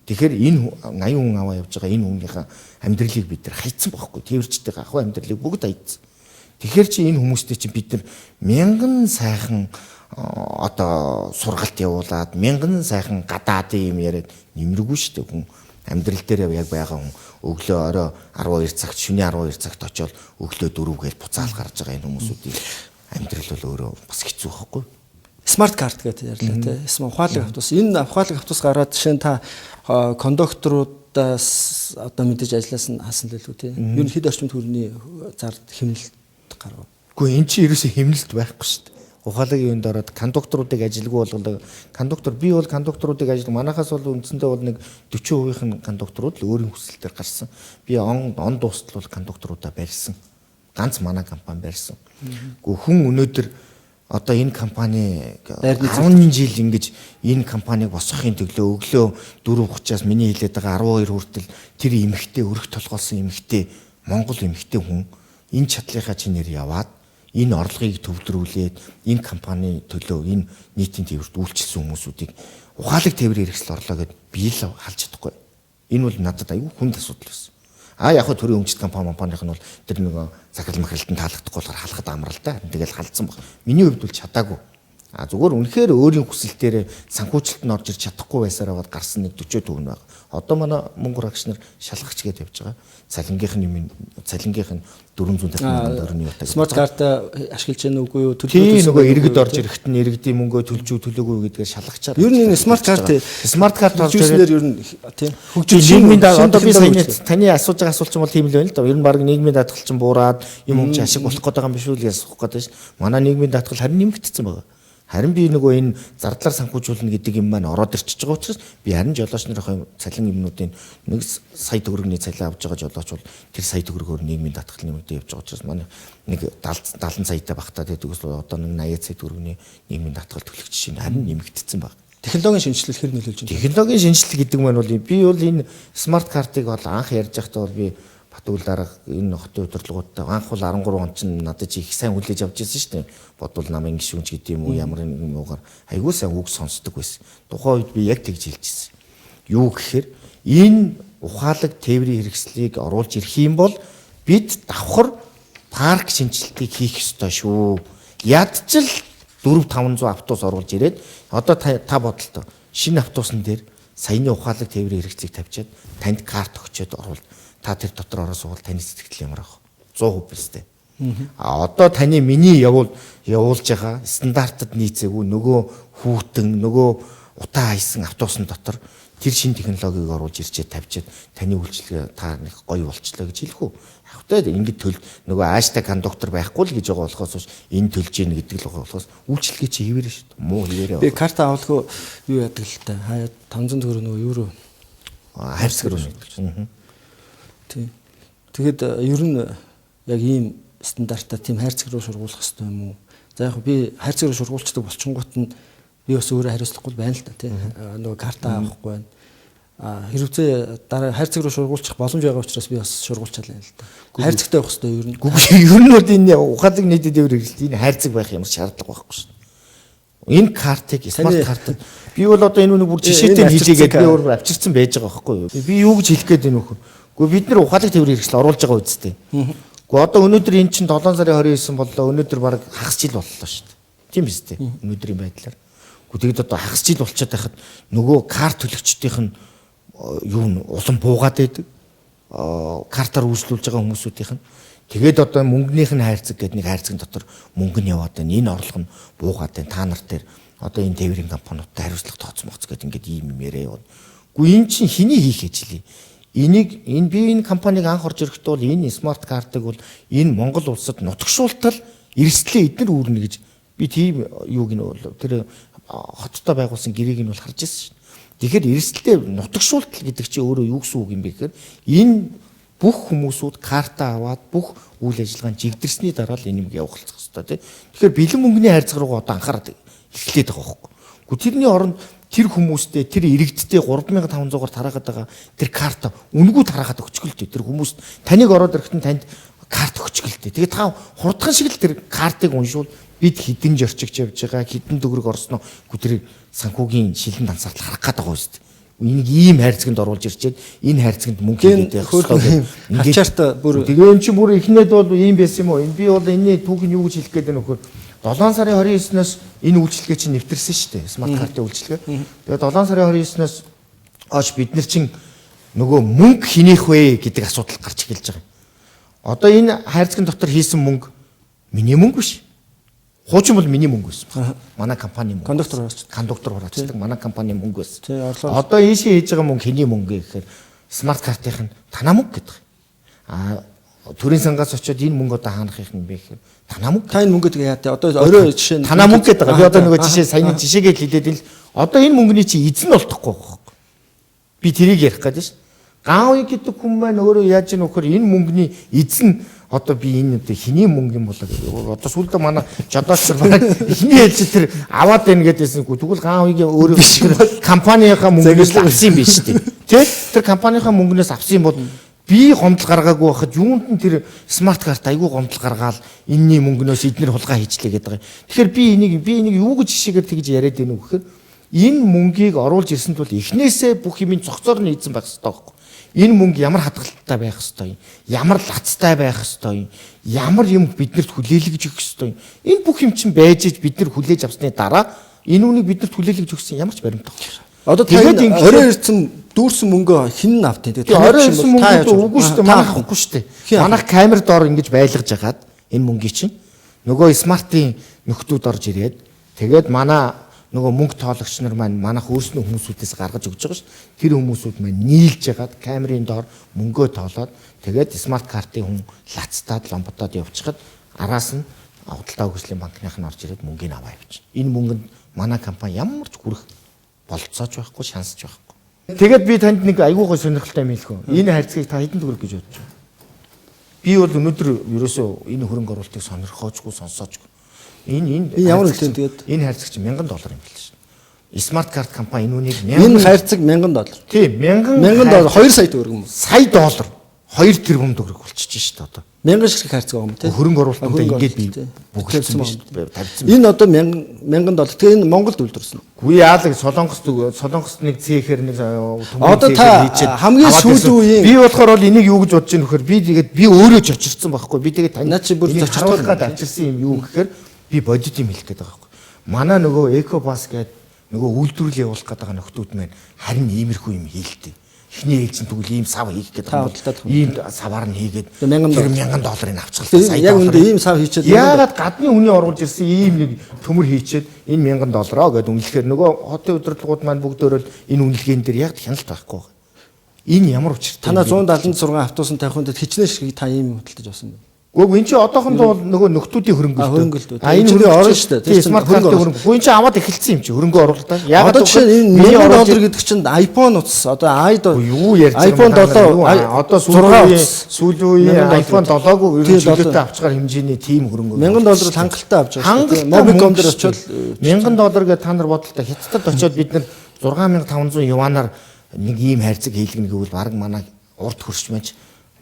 Тэгэхээр энэ 80 хүн аваа явж байгаа энэ хүнийхээ амьдралыг бид нар хайцсан байхгүй. Тээвэрчдийн ахуй амьдралыг бүгд хайцсан. Тэгэхээр чи энэ хүмүүстэй чи бид нар мянган сайхан одоо сургалт явуулаад мянган сайхан гадаадын юм яриад нэмэргүй шүү дээ хүн амьдрал дээр яг байгаа хүн өглөө орой 12 цагт шөнийн 12 цагт очиод өглөө 4 гээл буцаал гарч байгаа энэ хүмүүсүүдийн амьдрал бол өөрөө бас хэцүү байхгүй. Смарт карт гэдэг ярьлаа тийм. Ухаалаг автобус. Энэ ухаалаг автобус гараад жишээ нь та кондукторуудаас одоо мэдээж ажилласан хасан л үү тийм. Ер нь хэд орчим төгрөгийн зард хэмнэлт гарав. Гэхдээ эн чинь ерөөсөө хэмнэлт байхгүй шүү дээ. Ухаалагын юунд ороод кондукторуудыг ажилгүй болгодог. Кондуктор би бол кондукторуудыг ажил манахаас бол үндсэндээ бол нэг 40% нь кондукторууд л өөрийн хүсэлтээр гарсан. Би он дуустал бол кондукторуудаа барьсан. Ганц манай компани барьсан. Гэхдээ хүн өнөөдөр одоо энэ компани 10 жил ингэж энэ компаниг босгохын төлөө өглөө 4:30-аас миний хэлээд байгаа 12 хүртэл тэр эмэгтэй өрх толгоолсон эмэгтэй Монгол эмэгтэй хүн энэ чадлынхаа чинээр яваад энэ орлогыг төвлөрүүлээд энэ компани төлөө энэ нийтийн тээвэрт үйлчилсэн хүмүүсүүдийг ухаалаг тээврийн хэрэгсэл орлоо гэд бий л халж чадахгүй. Энэ бол надад аюу хүнд асуудал байсан. Яг хөө төрийн өмчт компанийх нь бол тэр нөгөө захирал махралтанд таалагдахгүй болохоор халахад амрал да. Тэгэл халдсан баг. Миний хувьд бол чадаагүй. Зүгээр үнэхээр өөрийн хүсэлтээр санхүүжилт нь орж ирч чадахгүй байсаар аваад гарсан нэг 40 төгрөг байна. Одоо манай мөнгө агч нар шалгагч гээд явж байгаа. Цалингийнх нь 450 мянган төгрөгийн явдаг. Смарт карт ашиглаж яах нүггүй юу? Төлөвлөсөн нөгөө иргэд орж ирэхэд нь иргэдийн мөнгөө төлөөгүй гэдгээр шалгачаар. Ер нь энэ смарт карт орж ирснээр ер нь тийм нийгмийн одоо би таны асууж байгаа асуулт чинь бол тийм л байна л да. Ер нь баг нийгмийн даатгал чинь буураад юм чи ашиг болох гээд байгаа юм биш үү гэж асуух гээд байна ш. Манай нийгмийн даатгал харин нэмэгдсэн байгаа. Харин би нөгөө энэ зардлаар санхүүжүүлнэ гэдэг юм маань ороод ирчихэж байгаа учраас би харин жолооч нарын цалин юмнуудын 1 сая төгрөгийн цалин авч байгаа жолооч бол тэр сая төгрөгөөр нийгмийн даатгал нэмэгдээ явж байгаа учраас манай нэг 70 саятай багтаа тэгээд одоо нэг 80 сая төгрөгийн нийгмийн даатгал төлөх жишээ харин нэмэгдсэн баг. Технологийн шинжилэл хэр нөлөөлж байна? Технологийн шинжилэл гэдэг маань бол би бол энэ смарт картыг бол анх ярьж байхдаа бол би Батүл дарга энэ хотын удирдлагуудтай анх бол 13 он чинь надад чи их сайн хүлээж авч ирсэн шүү дээ. Бодвол намын гишүүнч гэдэг юм уу ямар нэгэн юугаар айгүй сайн үг сонсдог байсан. Тухайн үед би яг тэгж хэлжсэн. Юу гэхээр энэ ухаалаг тээврийн хэрэгслийг оруулж ирэх юм бол бид давхар парк шинжилтийг хийх ёстой шүү. Ядчил 4-500 автобус оруулж ирээд одоо та бодолтой шинэ автобусн дээр саяны ухаалаг тээврийн хэрэгцээг тавьчаад танд карт өгчөөд оруулаад та тэр дотор ороо суувал таны сэтгэл ямар ах 100% бистэй. Одоо таны миний явуулж байгаа стандартад нийцээгүй нөгөө хүүтэн нөгөө утаа хайсан автобусн дотор тэр шин технологиг оруулж ирчээд тавьчаад таны үйлчлэгээ та нэг гоё болчлоо гэж хэлэх үү? Явтай ингэж төлд нөгөө ааштай кондуктор байхгүй л гэж байгаа болохоос энэ төлж ийн гэдэг л болохоос үйлчлэгээ чи хэвээрээ шүү дээ. Муу хэвээрээ. Би карта авалгүй юу яадаг л та. Хаяа 500 төгрөг нөгөө евро хайрцаг руу нэгдэг. Тийм. Тэгэхэд ер нь яг ийм стандартаа тийм хайрцаг руу сургуулах хэрэгтэй юм уу? За яг би хайрцаг руу сургуулцдаг болчингууд нь би бас өөрөө хариуцлахгүй байна л да тийм. Нөгөө карта авахгүй байна. Хэрвээ дараа хайрцаг руу сургуулчих боломж байгаа учраас би бас сургуулчаал юм л да. Хайрцагтай байх хэрэгтэй ер нь. Ер нь бол энэ ухаалаг нийтэд тээвэр хэрэглэлт энэ хайрцаг байх ямар шаардлага байхгүй шүү дээ. Энэ картыг смарт картыг би бол одоо энэ нэг бүр жишээтэй хийлээгээд би өөрөө авчирсан байж байгаа байхгүй юу? Би юу гэж хэлэх гээд байна вэ? Гэхдээ бид нар ухаалаг тээвэр хэрэгсэл оруулж байгаа үсттэй. Гэхдээ одоо өнөөдөр эн чинь 7 сарын 29 боллоо. Өнөөдөр баг хагас жил боллоо шүү дээ. Тийм биз дээ. Өнөөдрийн байдлаар. Гэхдээ тэгэд одоо хагас жил болчиход байхад нөгөө карт төлөгчдийнх нь юу н улам буугаад байдаг. Картаар үйлчлүүлж байгаа хүмүүсүүдийнх нь тэгээд одоо мөнгөнийх нь хайрцаг гэдэг нэг хайрцагын дотор мөнгө нь яваад байна. Энэ орлого нь буугаад байна. Та нар дээр одоо энэ тээврийн компаниудтай хариуцлага тооцмоц гэдэг ингээд ийм юм яриа явна. Гэхдээ энэ чинь хэний хийх ажил юм? Би энэ компаниг анх орж ирэхдээ бол энэ смарт картыг бол энэ Монгол улсад нутагшуултал эрсдлээ эднэр үүрнэ гэж би тийм юуг нь бол тэр хоттой байгуулсан гэрээг нь бол харж ирсэн шүү. Тэгэхээр эрсдэлтэй нутагшуултал гэдэг чинь өөрөө юу гэсэн үг юм бэ гэхээр энэ бүх хүмүүсүүд карта аваад бүх үйл ажиллагаанд жигдэрсний дараа л энэ юм явуулах хэрэгтэй тийм. Тэгэхээр бэлэн мөнгөний хайрцаг руу одоо анхаарал эхлээд байгаа байхгүй. Гэхдээ тэрний оронд тэр хүмүүстэй тэр иргэдтэй 3500-аар тараагаад байгаа тэр карта үнгүү тараагаад өчгөлтэй тэр хүмүүст таныг ороод ирэхэд танд карт өчгөлтэй. Тэгээд та хурдхан шиг л тэр картыг уншвал бид хідэн жорчигч явж байгаа хідэн төгрөг орсноо тэр санхүүгийн шилэн дансаарт харах гээд байгаа үст. Энийг ийм хайрцагт оруулж ирчээд энэ хайрцагт мөнгө хийгээд байх хэрэгтэй. Хачаарт бүр тэгээд чи бүр эхнээд бол ийм байсан юм уу? Би бол энэний түүхийг юу гэж хэлэх гээд байна нөхөр 7 сарын 29-наас энэ үйлчлэгээ чинь нэвтэрсэн шүү дээ. Смарт картын үйлчлэгээ. Тэгээд 7 сарын 29-наас оош бид нар чинь нөгөө мөнгө хинээх вэ гэдэг асуудал гарч эхэлж байгаа юм. Одоо энэ хайрцагт дотор хийсэн мөнгө миний мөнгө биш. Хуучин бол миний мөнгө байсан. Манай компани мөнгө. Кондуктор хураачдаг манай компани мөнгө байсан. Одоо ийшээ хийж байгаа мөнгө хэний мөнгө гэхээр смарт картын танаа мөнгө гэдэг. Төрийн сангаас очиод энэ мөнгө одоо хаанах юм бэ гэхээр танаа мөнгө. Та энэ мөнгө тэгээ яа. Одоо орой жишээ нь танаа мөнгө гэдэг. Би одоо нөгөө жишээ саяны жишээгээ хэлээд л одоо энэ мөнгөний чи эзэн олдохгүй байхгүй. Би тэрийг ярих гэдэг ш. Гаавь гэдэг хүн маань өөрөө яаж ийм нөхөр энэ мөнгөний эзэн одоо би энэ одоо хиний мөнгө юм болоо одоо сүүлдээ манай жодооч маань хиний хэлж тэр аваад байна гэдээсэнгүй тэгвэл гаавьгийн өөрөө тэр компанийнхаа мөнгнөөс авсан юм биш үү тий тэр компанийнхаа мөнгнөөс авсан бол би гомдол гаргаагүй байхад юунд нь тэр смарт карт айгүй гомдол гаргаал энэний мөнгнөөс эднэр хулгай хийчлээ гэдэг байгаа. Тэгэхээр би энийг юу гэж жишээгээр тэгж яриад байна уу гэхээр энэ мөнгийг оруулж ирсэнд бол эхнээсээ бүх юмын цогцоор нь ийдсэн байх хэрэгтэй байхгүй. Энэ мөнгө ямар хадгалалттай байх ёстой юм? Ямар лацтай байх ёстой юм? Ямар юм биднэрт хүлээлгэж өгөх ёстой юм? Энэ бүх юм чинь байж иж бид нар хүлээж авсны дараа энэ үнийг биднэрт хүлээлгэж өгсөн ямар ч баримт байхгүй. Одоо тэгээд орой ирсэн дүүрсэн мөнгөө хин нь автیں۔ Тэгээд орой ирсэн мөнгөө үгүй шүү дээ. Манайх авахгүй шүү дээ. Манайх камер доор ингэж байлгаж хагаад энэ мөнгийг чинь нөгөө смартын нөхдүүд орж ирээд тэгээд манай нөгөө мөнгө тоологч нар маань манайх өөрснөө хүмүүсүүдээс гаргаж өгч байгаа шүү. Тэр хүмүүсүүд маань нийлж ягаад камерын доор мөнгөө тоолоод тэгээд смарт картын хүн лацтаад ламбатаад явчихад араас нь худалдаа хөгжлийн банкных нь орж ирээд мөнгөний аваа явчих. Энэ мөнгөнд манай компани ямар ч хүрэх болцоож байхгүй, шансж байхгүй. Тэгээд би танд нэг айгүй гой сонирхолтой юм хэлэх үү. Энэ хайрцгийг та хэдэн төгрөг гэж бодож байна? Би бол өнөөдөр ерөөсөө энэ хөрөнгө оруулалтыг сонирхоожгүй, сонсоожгүй. Энэ ямар нөлөө тэгээд энэ хайрцаг чинь $1000 юм биш шүү. Смарт карт компани энүүнийг энэ хайрцаг $1000. Тийм, $1000 2 сая төгрөг юм. Сая доллар 2 тэрбум төгрөг болчихж шүү дээ одоо. 1000 шиг хайрцаг байгаа юм тий. Хөрөнгө оруулалтанд ингээд би бүгдсэн биш тавьсан. Энэ одоо $1000. Тэгээ энэ Монголд үйлдвэрсэн. Үгүй яалаг Солонгост нэг цэхээр нэг одоо та хамгийн сүүлийн үеийн би болохоор бол энийг юу гэж бодож байна вөхөр би өөрөө ч очирсан байхгүй. Би тэгээд тань наа чи бүр зочрлуулгаад авчирсан юм юу гэхээр би бодит юм хэлэх гээд байгаа байхгүй. Манай нөгөө Экобас гэдэг нөгөө үйлдвэрлэл явуулах гэдэг нөхдүүд маань харин иймэрхүү юм хийлтэй. Эхний ээлжин тэгвэл ийм сав хийх гэдэг юм. Ийм саваар нь хийгээд $1000 авчихлаа. Яг үндэ ийм сав хийчихэд яагаад гадны хүний оруулж ирсэн ийм нэг төмөр хийчихэд энэ $1000 гэдэг үнэлэхээр нөгөө хотын удирдлагууд маань бүгдөө л энэ үнэлгээнд дээр яг хяналт байхгүй байна. Энэ ямар учиртай? Танаа 176 автобусын тавихунд хичнээн шиг та ийм хөдөлж авсан байна. Гэхдээ энэ чи одоохондоо нөгөө нөхдүүдийн хөрөнгөлт. Энэ хөрөнгө орно шүү дээ. Тийм смарт картын хөрөнгө. Гэхдээ энэ чи аваад эхэлсэн юм чи хөрөнгө оруулалтаа. Яг одоо жишээ энэ $1000 гэдэг чинь iPhone утас одоо юу ярьж iPhone 7 одоо сүүлийн үеийн iPhone 7-г ерөнхийдөө авчгаар хэмжээний тийм хөрөнгө. $1000 хангалттай авч байгаа. Mobicom дээр очиод $1000 гэдэг та нар бодлоо хятадд очиод бид нар 6500 юанаар нэг ийм хайрцаг хийлгэнэ гэвэл баг манай урд хөрч мэж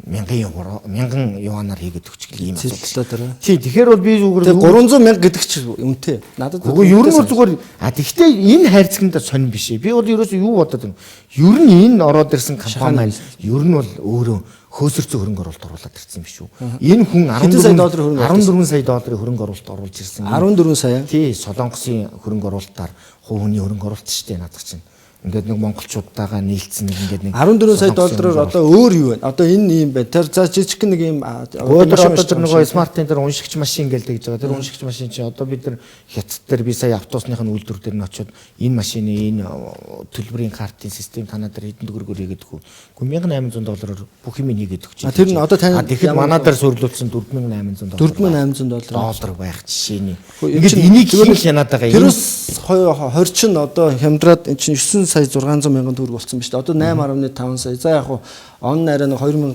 1000 юанаар хийгээд өгчих ийм асуудал. Тий, тэгэхээр бол би зүгээр 300,000 гэдэг чи үнэтэй. Надад үгүй ер нь зүгээр тэгвэл энэ хайрцагт сонирн биш ээ. Би бол ерөөсөө юу бодоод байна. Ер нь энэ ороод ирсэн компани маань ер нь бол өөрөө хөөсөрцөө хөрөнгө оруулалт оруулаад ирсэн юм биш үү? Энэ хүн $14 сая хөрөнгө оруулалт оруулж ирсэн. 14 сая. Тий, Солонгосын хөрөнгө оруулалтаар хувийн хөрөнгө оруулалт шүү дээ надад чинь. Ингээд нэг монголчуудтайгаа нийлцсэн нэг ингээд нэг $14 сая одоо өөр юу вэ? Одоо энэ юм байна. Тэр за жижиг нэг юм одоо нөгөө смарт тендер уншигч машин гэлдэг гэж байгаа. Тэр уншигч машин чи одоо бид нар хятад дээр би сая автобусных нь үйлдвэр дээр нь очиод энэ машины энэ төлбөрийн картын систем танаа дээр хэдэн төгрөгөөр хийгээд өгөө. $1800 бүх юм хийгээд өгч. Тэр нь одоо тань тэгэхэд манай дээр сурлуулсан $4800. $4800 байх жишээний. Ингээд энийг хийх янаад байгаа юм. Тэрс 20 чин одоо хямдраад эн чинь 9 сая 600 мянган төгрөг болсон ба шүү дээ. Одоо 8.5 сая. За яг он нарийн 2006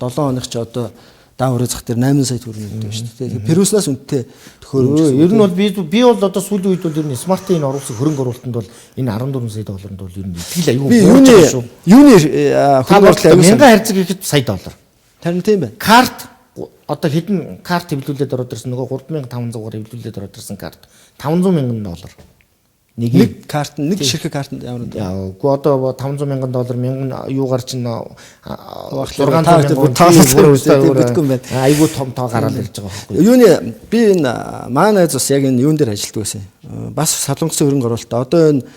7 оных чи одоо дааврын зах дээр 8 сая төгрөг нэгдэг шүү дээ. Перуснаас үнэтэй төхөөрөмж. Ер нь бол би бол одоо сүүлийн үед бол ер нь смартын энэ оруулсан хөрөнгө оруулалтанд бол энэ $14 сая бол ер нь итгэл аюул буурч шүү. Юуны хөрөнгө оруулалт аюул 1000 хайрцаг ихэд сая $. Харин тийм байна. Карт одоо хэдэн карт хэвлүүлээд ороод ирсэн нөгөө 3500-аар хэвлүүлээд ороод ирсэн карт $500,000. Нэг карт нэг ширхэг карт ямар вэ? Үгүй одоо $500,000 1000 юугаар чинь 600,000 бидгүй юм байна. Айгуу том тоо гараад ирж байгаа байхгүй. Юуны би энэ манай найз бас яг энэ юун дээр ажилладаг байсан. Бас солонгосын хөрөнгө оруулалт. Одоо энэ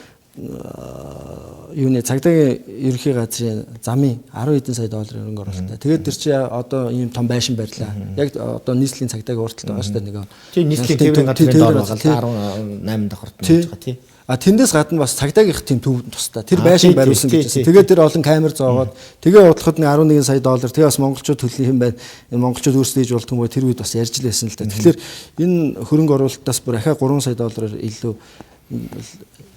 юуны цагдаагийн ерөнхий газрын замын 10 хэдэн сая $. Хөрөнгө оруулалттай. Тэгээд тэр чи одоо ийм том байшин барьлаа. Яг одоо нийслэлийн цагдаагийн урталт байгаа шүү дээ нэг. Тийм нийслэлийн тээврийн газрын доор байгаа 18 дахь орт байж байгаа тийм. Тэндээс гадна бас цагдаагийнх тийм төв тустай. Тэр байшин бариулсан гэжсэн. Тэгээд тэр олон камер зоогоод тэгээ удлахад нэг $11 сая. Тэгээ бас монголчууд төлөх юм байна. Энэ монголчууд өөрсдөө хийж болт юм бо тэр үед бас ярьж лээсэн л да. Тэгэхээр энэ хөрөнгө оруулалтаас бүр ахаа $3 сая илүү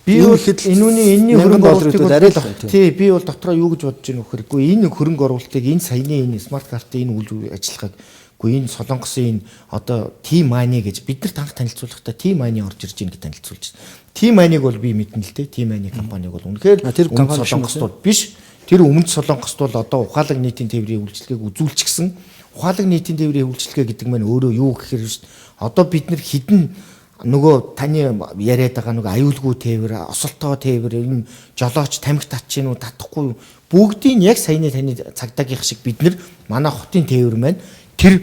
би бол энэний хөрөнгө оруулалтыг арай л байна. Тий, би бол дотроо юу гэж бодож байна вөхөр. Үгүй энэ хөрөнгө оруулалтыг энэ саяны энэ смарт картын энэ үйл ажиллагааг үгүй энэ солонгосын энэ одоо T-Money гэж бид нар танх танилцуулахдаа T-Money орж ирж байгаа гэж танилцуулж байна. T-Money-г бол би мэднэ л дээ. T-Money компаниг бол үнэхээр тэр компани солонгост бол биш. Тэр өмнөд солонгост бол одоо ухаалаг нийтийн тээврийн үйлчлэгийг үзүүлчихсэн. Ухаалаг нийтийн тээврийн үйлчлэгээ гэдэг маань өөрөө юу гэхээр шүү дээ. Одоо бид нар хідэн нөгөө таны яриад байгаа нөгөө аюулгүй тээвэр, осолтоо тээвэр, энэ жолооч тамхи татчих нь татахгүй бүгдийг яг саяны таны цагдаагийнх шиг бид нар манай хотын тээвэр маань тэр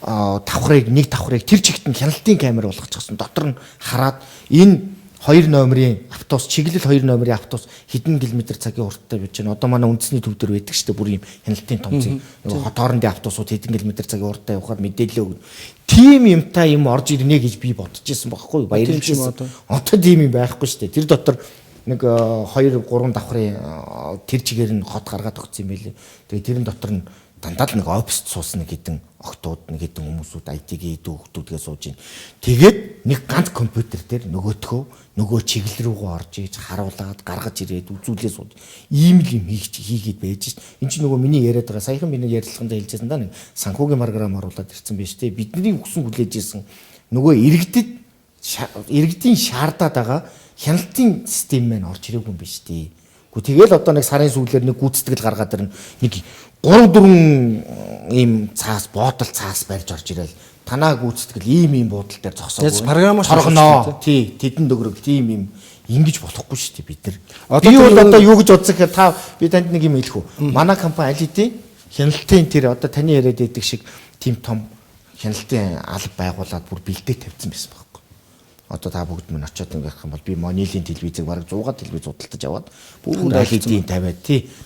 нэг давхрыг тэр чигт нь хяналтын камер болгочихсон. Дотор нь хараад энэ 2 номерын автобус чиглэл 2 номерын автобус хэдэн километр цагийн урттай байж байна. Одоо манай үндэсний төв дээр байдаг шүү дээ. Бүр юм хяналтын томцын хоорондын автобусууд хэдэн километр цагийн урттай явахаар мэдээлэл өгнө. Тим юмтай юм орж ирнэ гэж би бодож ирсэн байхгүй юу? Баярлалаа. Одоо тийм юм байхгүй шүү дээ. Тэр дотор нэг 2 3 давхрын тэр чигээр нь хот гаргаад өгсөн юм байлээ. Тэгээ тэрэн дотор нь дандаа л нэг оффист суусан нэг хэдэн октод нэг хэдэн хүмүүсүүд IT-ийн дүүхтүүдгээ сууж байна. Тэгээд нэг ганц компьютер дээр нөгөө чиглэл рүүгээ орж иж харуулад гаргаж ирээд үзүүлээ сууд. Ийм л юм хийгээд байж шít. Энд чинь нөгөө миний яриад байгаа саяхан миний ярилцлаганд хэлжсэн да нэг санхүүгийн програм оруулаад ирсэн байж тээ. Бидний өгсөн хүлээж ирсэн нөгөө иргэдийн шаардаад байгаа хяналтын систем маань орж ирээгүй юм биш тээ. Тэгэл одоо нэг сарын сүүлээр нэг гүйцэтгэл гаргаад ирнэ. Нэг 3-4 ийм цаас буудал цаас барьж орж ирэл танаа гүйцэтгэл ийм буудал дээр зогсоогүй. Програмаар шоргоноо. Тий, тэдэн төгрөг тийм юм ингэж болохгүй шүү дээ бид нар. Би бол одоо юу гэж бодсон гэхээр та би танд нэг юм хэлэх үү. Манай компани аль хэдийн хяналтын тэр одоо таны яриад байдаг шиг тийм том хяналтын алба байгуулад бүр бэлдээ тавьсан байсан байхгүй. Одоо та бүгд минь очиод ингэх юм бол би Монилийн телевизийг бараг 100 телевиз удалтаж аваад бүгд LED-ийн тавиад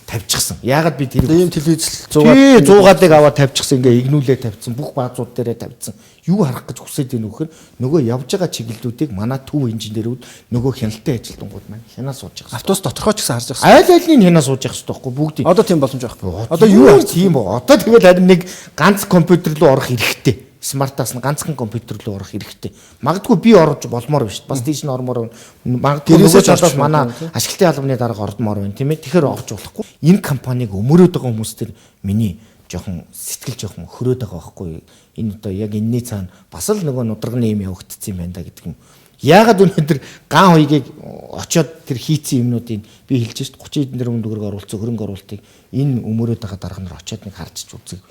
тавьчихсан. Яагаад би тэр ийм телевиз 100-ыг аваад тавьчихсан ингээ игнүүлээ тавьчихсан. Бүх баазууд дээрээ тавьчихсан. Юу харах гэж хүсэж байна вөхөр нөгөө явж байгаа чиглэлүүдийг манай төв инженерүүд нөгөө хяналтын ажилтнууд маань хянаа сууж байгаа. автобус доторхоо ч гэсэн харж байгаа. Айл айлын хянаа сууж байгаа шүү дээ бүгдийг. Одоо тийм боломж байхгүй. Одоо юу тийм үү? Одоо тэгэл харин нэг ганц компьютер руу орох хэрэгтэй. Смартаас нь ганцхан компьютер руу орох хэрэгтэй. Магадгүй би орж болмоор биш. Бас тийш нь ормоор магадгүй нөгөө ч манай ашиглалтын албаны дарга ордмоор байна тийм ээ. Тэгэхээр орж болохгүй. Энэ компанийг өмөрөөд байгаа хүмүүс төр миний жоохон сэтгэл жоохон хөрөөд байгаа байхгүй. Энэ одоо яг энэний цаана бас л нөгөө нудрагны юм явагдсан юм байна да гэдэг юм. Яагаад өнөөдөр ган хоёгийг очиод тэр хийцэн юмнуудыг би хэлж шít 30 эдэн төгрөг оруулсан хөрөнгө оруулалтыг энэ өмөрөөд байгаа дарга нар очиод нэг харж үзэг.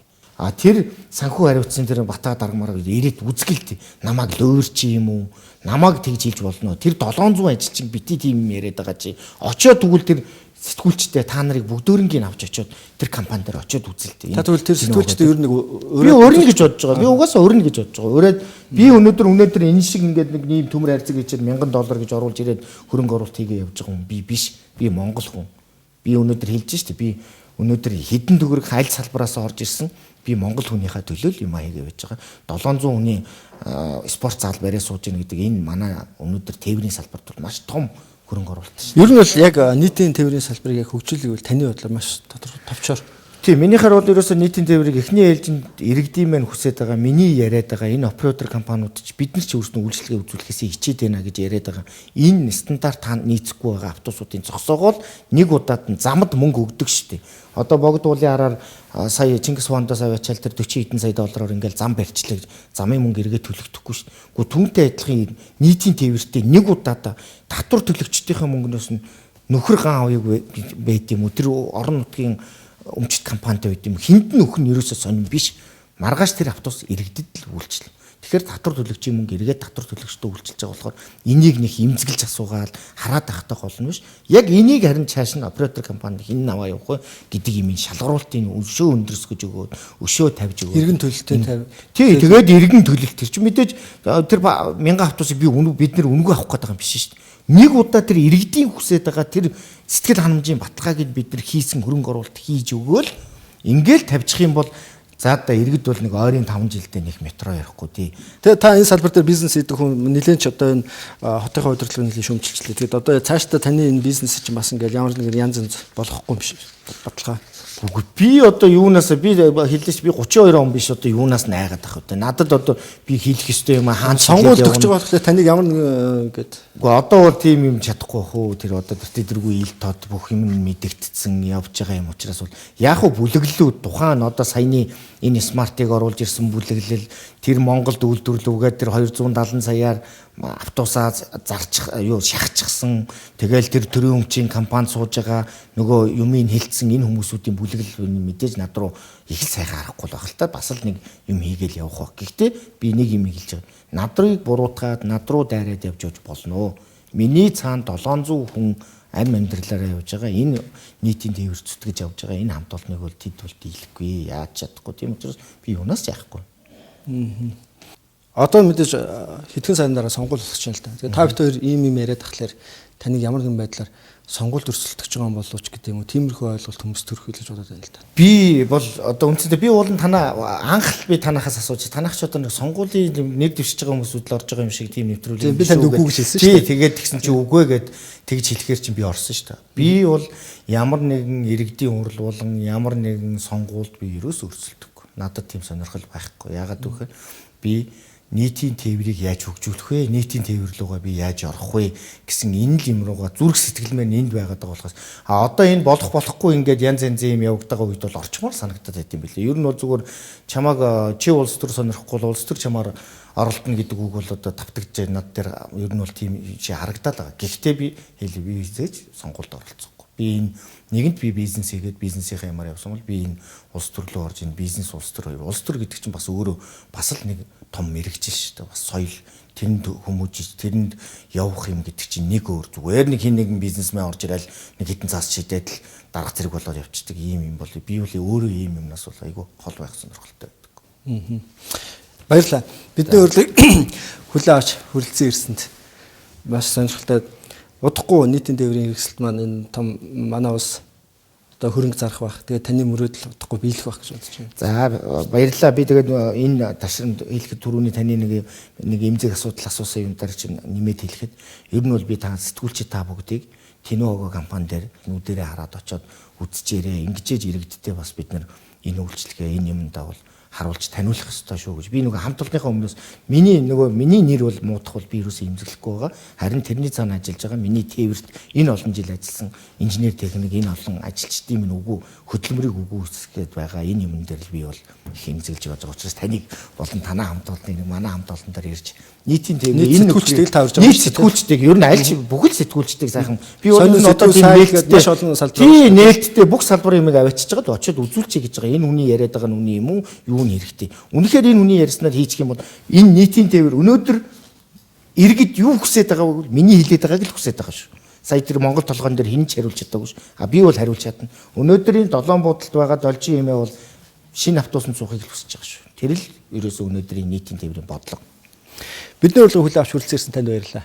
А тэр санхүү хариуцсан тэр батаа даргамаар ирээд үзгэлтэй. Намайг лөөрч юм уу? Намайг тэгж хэлж болно. Тэр 700 ажилчин бити тийм яриад байгаа чи. Очиод тэгвэл тэр сэтгүүлчтэй та нарыг бүгдөөрнгийн авч очиод тэр компани дээр очиод үзэлтэй. Та тэгвэл тэр сэтгүүлчтэй ер нь би өөрнө гэж бодож байгаа. Би угаасаа өөрнө гэж бодож байгаа. Өөрөө би өнөөдөр энэ шиг ингээд нэг ийм төмөр хайрцаг хийчихэд $1000 гэж оруулж ирээд хөрөнгө оруулалт хийгээ явж байгаа юм. Би биш. Би монгол хүн. Би өнөөдөр хэлж штэ. Би өнөөдөр хэдэн төгрөг хайл салбараас орж ирсэн. Би монгол хүнийхээ төлөө л юм аяга байж байгаа. 700 хүний спорт зал бариа сууж ийн гэдэг энэ манай өнөөдөр тээврийн салбарт бол маш том хөрөнгө оруулалт шүү. Ер нь бол яг нийтийн тээврийн салбарыг яг хөгжүүлэх үйл таны бодлоор маш товчоор. Тийм минийхэр бол ерөөсөө нийтийн тээврийг эхний ээлжинд иргэдийн мань хүсэж байгаа миний яриад байгаа энэ оператор компаниуд ч бид нар ч өөрсдөө үйлчлэгээ үзүүлэхээс хичээд байна гэж яриад байгаа. Энэ стандарт нийцэхгүй байгаа автобусуудын зогсоогоо нэг удаад нь замд мөнгө өгдөг шүү дээ. Одоо богд уулын хараар сая Чингис хаандаас аваачаал тэр 40 хэдэн сая доллараар ингээл зам барьчлаа гэж замын мөнгө эргээд төлөгдөхгүй шүү дээ. Гэхдээ түүнтэй адилхан нийтийн тээвэртэй нэг удаад татвар төлөгчдийн мөнгнөөс нь нөхөр ган авъяг байд юм уу? Тэр орон нутгийн өмчт компанитай байд юм. Хинд нь өхөн ерөөсөө сонирн биш. Маргааш тэр автобус иргэдэд л үйлчлэл. Тэгэхээр татвар төлөгчийн мөнгө эргээд татвар төлөгчдөө үйлчилж байгаа болохоор энийг нэг имзэглэж асуугаад хараад тахтай болно биш. Яг энийг харин цааш нь оператор компани хин аваа явах гэдэг юм шалгаруултын өшөө өндөрсгөж өгөөд өшөө тавьж өгөөд иргэн төлөлтөнд тавь. Тий, тэгээд иргэн төлөлт тэр чинь мэдээж тэр 1000 автобусыг бид нэр үнэгүй авах гэдэг юм биш шүү дээ. Нэг удаа тэр иргэдийн хүсэж байгаа тэр сэтгэл ханамжийн баталгааг бид нар хийсэн хөрөнгө оруулалт хийж өгөөл ингээл тавьчих юм бол за да иргэд бол нэг ойрын 5 жилдээ нэг метро ярихгүй тий. Тэгээ та энэ салбар дээр бизнес хийдэг хүн нэлээд ч одоо энэ хотынхаа удирдлагыг нэлээд шөмжилчлээ. Тэгээд одоо цаашдаа таны энэ бизнес чинь бас ингээл ямар нэгэн янз янз болохгүй юм шиг баталгаа. Би одоо юунаас би хэллээч би 32 он биш одоо юунаас найгаад ах вэ? Надад одоо би хийх ёстой юм хаан сонгуульд өгч байгаа болохоор таныг ямар нэг гээд. Уу одоо бол тийм юм чадахгүй бах уу? Тэр одоо тэргүй ил тод бүх юм мэдэгдсэн явж байгаа юм учраас бол яг уу бүлэглэлүүд тухайн одоо саяны энэ смартыг оруулж ирсэн бүлэглэл тэр Монголд үйлдвэрлэвгээд тэр 270 саяар автобусаа зарчих шахчихсан. Тэгэл тэр төрийн өмчийн компани сууж байгаа нөгөө юмыг хэлсэн энэ хүмүүсүүдийн бүлэглэл мэдээж над руу их л сайхан харахгүй л байх л та бас л нэг юм хийгээл явах ба. Гэхдээ би нэг юм хэлж байгаа. Надрыг буруутгаад над руу дайраад явж болно. Миний цаана 700 хүн амьдралаараа явж байгаа энэ нийтийн тээвэр зүтгэж явж байгаа энэ хамт олныг бол тэд бол дийлэхгүй яаж чадахгүй тийм учраас би юунаас яахгүй. Одоо мэдээж хэдхэн сарын дараа сонгуул болох ч юм л та. Тэгээ та бүхэн ийм юм яриад тахлаар таныг ямар нэгэн байдлаар сонгуульд өрсөлдөх байгаа юм болов ч гэдэг юм уу тиймэрхүү ойлголт хүмүүс төрөх гэж бодоод байна л да. Би бол одоо үндсэндээ би уулын танаа анх би танахаас асууж танах ч одоо нэг сонгуулийн нэг дэвшиж байгаа хүмүүсүүд л орж байгаа юм шиг тийм нэвтрүүлэг би танд үгүй гэж хэлсэн шүү дээ. Тий тэгээд тэгсэн чи үгүй гэд тэгж хэлэхээр чинь би орсон шүү дээ. Би бол ямар нэгэн иргэдийн урал болон ямар нэгэн сонгуульд би ерөөс өрсөлдөхгүй. Надад тийм сонирхол байхгүй. Яагаад гэвэл би нийтийн тээврийг яаж хөгжүүлэх вэ? Нийтийн тээвэр рүүгээ би яаж орох вэ гэсэн энэ л юм руугаа зүрх сэтгэлмээр энд байгаад байгаа болохоос одоо энэ болохгүй ингээд янз янзын юм явагдаж байгаа үед бол орчмоор санагдаад байт юм билээ. Ер нь бол зүгээр чамааг чи улс төр сонирхгүй бол улс төр чамаар оролтно гэдэг үг бол одоо тавтагдж над дээр ер нь бол тийм чи харагдаад байгаа. Гэхдээ би хэлээ би хизээж сонгуульд оролцохгүй. Би энэ нэгэнт би бизнес хийгээд бизнесийнхаа ямаар явсан бол би энэ улс төрлөө орж энэ бизнес улс төр гэдэг чинь бас өөрөө бас л нэг том мэрэгжил шүү дээ. Бас соёл тэрэнд хүмүүжиж тэрэнд явах юм гэдэг чинь нэг өөр зүгээр нэг хин нэгэн бизнесмен орж ирэл нэг хитэн цаас шидээд л дарга зэрэг болоод явчихдаг ийм юм бол би бол өөрөө ийм юмнаас бол айгүй хол байх сонирхолтой байдаг. Баярлалаа. Бидний урилгыг хүлээн авч хүрэлцэн ирсэнд Маш сонирхолтой. Удахгүй нийтийн тээврийн хэрэгсэлд маань энэ том манай улс одоо хөрөнгө зарах байх. Тэгээд таны мөрөөдөл удахгүй биелэх байх гэж бодож байна. За баярлалаа. Би тэгээд энэ ташрамд хэлэхэд түрүүний таны нэг эмзэг асуудал асуусан юм дээр чинь нэмээд хэлэхэд ер нь бол би та сэтгүүлчид та бүгдийг Тиногоо компани дээр нүдэрээ хараад очиод үзчихээрээ ингэжээж иргэдтэй бас бид нар энэ үйлчлэгээ энэ юмдаа бол харуулж таниулах хэрэгтэй шүү гэж. Би нөгөө хамт олонныхаа өмнөөс миний нэр бол муудах бол би юусэн имзэглэхгүй байгаа. Харин тэрний цаана ажиллаж байгаа миний тээвэрт энэ олон жил ажилласан инженер техник энэ олон ажилчдын минь үгүй хөдөлмөрийг үгүй үүсгээд байгаа энэ юм дээр л би бол их имзэглэж байгаа учраас таныг болон танаа хамт олонны нэг манай хамт олон дээр ирж нийтийн тээврийн энэ сэтгүүлчдийг та урьж байгаа. нийт сэтгүүлчдийг ер нь аль бүхэл сэтгүүлчдийг сайхан би бол одоо тийм нээлттэй маш олон салбар. Тийм нээлттэй бүх салбарын юмыг аваачиж байгаа. Очиод үзүүлчихье гэж байгаа. Энэ хүний яриад байгаа нь үний юм уу? Юу нь хэрэгтэй. Үнэхээр энэ хүний ярьснаар хийчих юм бол энэ нийтийн тээвэр өнөөдөр иргэд юу хүсэж байгааг миний хэлээд байгааг л хүсэж байгаа шүү. Сая тэр Монгол толгойн дээр хин ч хариулж чадаагүй шүү. Би бол хариулж чадна. Өнөөдрийн долоон буудалд байгаа должин юмээ бол шинэ автобусанд суухыг л хүсэж байгаа шүү. Тэр л ерөөсөө өнөөдрийн нийтийн тээврийн бодлого. Бидний урилга хүлээн авч хүрэлцээрсэн танд баярлалаа.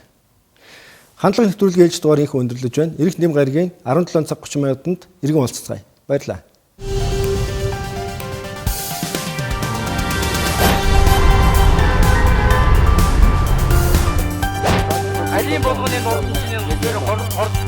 Хандлага нэвтрүүлгийн ээлж дугаар инх өндөрлөж байна. Ирэх нэм гарагийн 17 цаг 30 минутанд иргэн уулзцгаая. Баярлалаа. Алийн болгоны нууц чинь энэ хор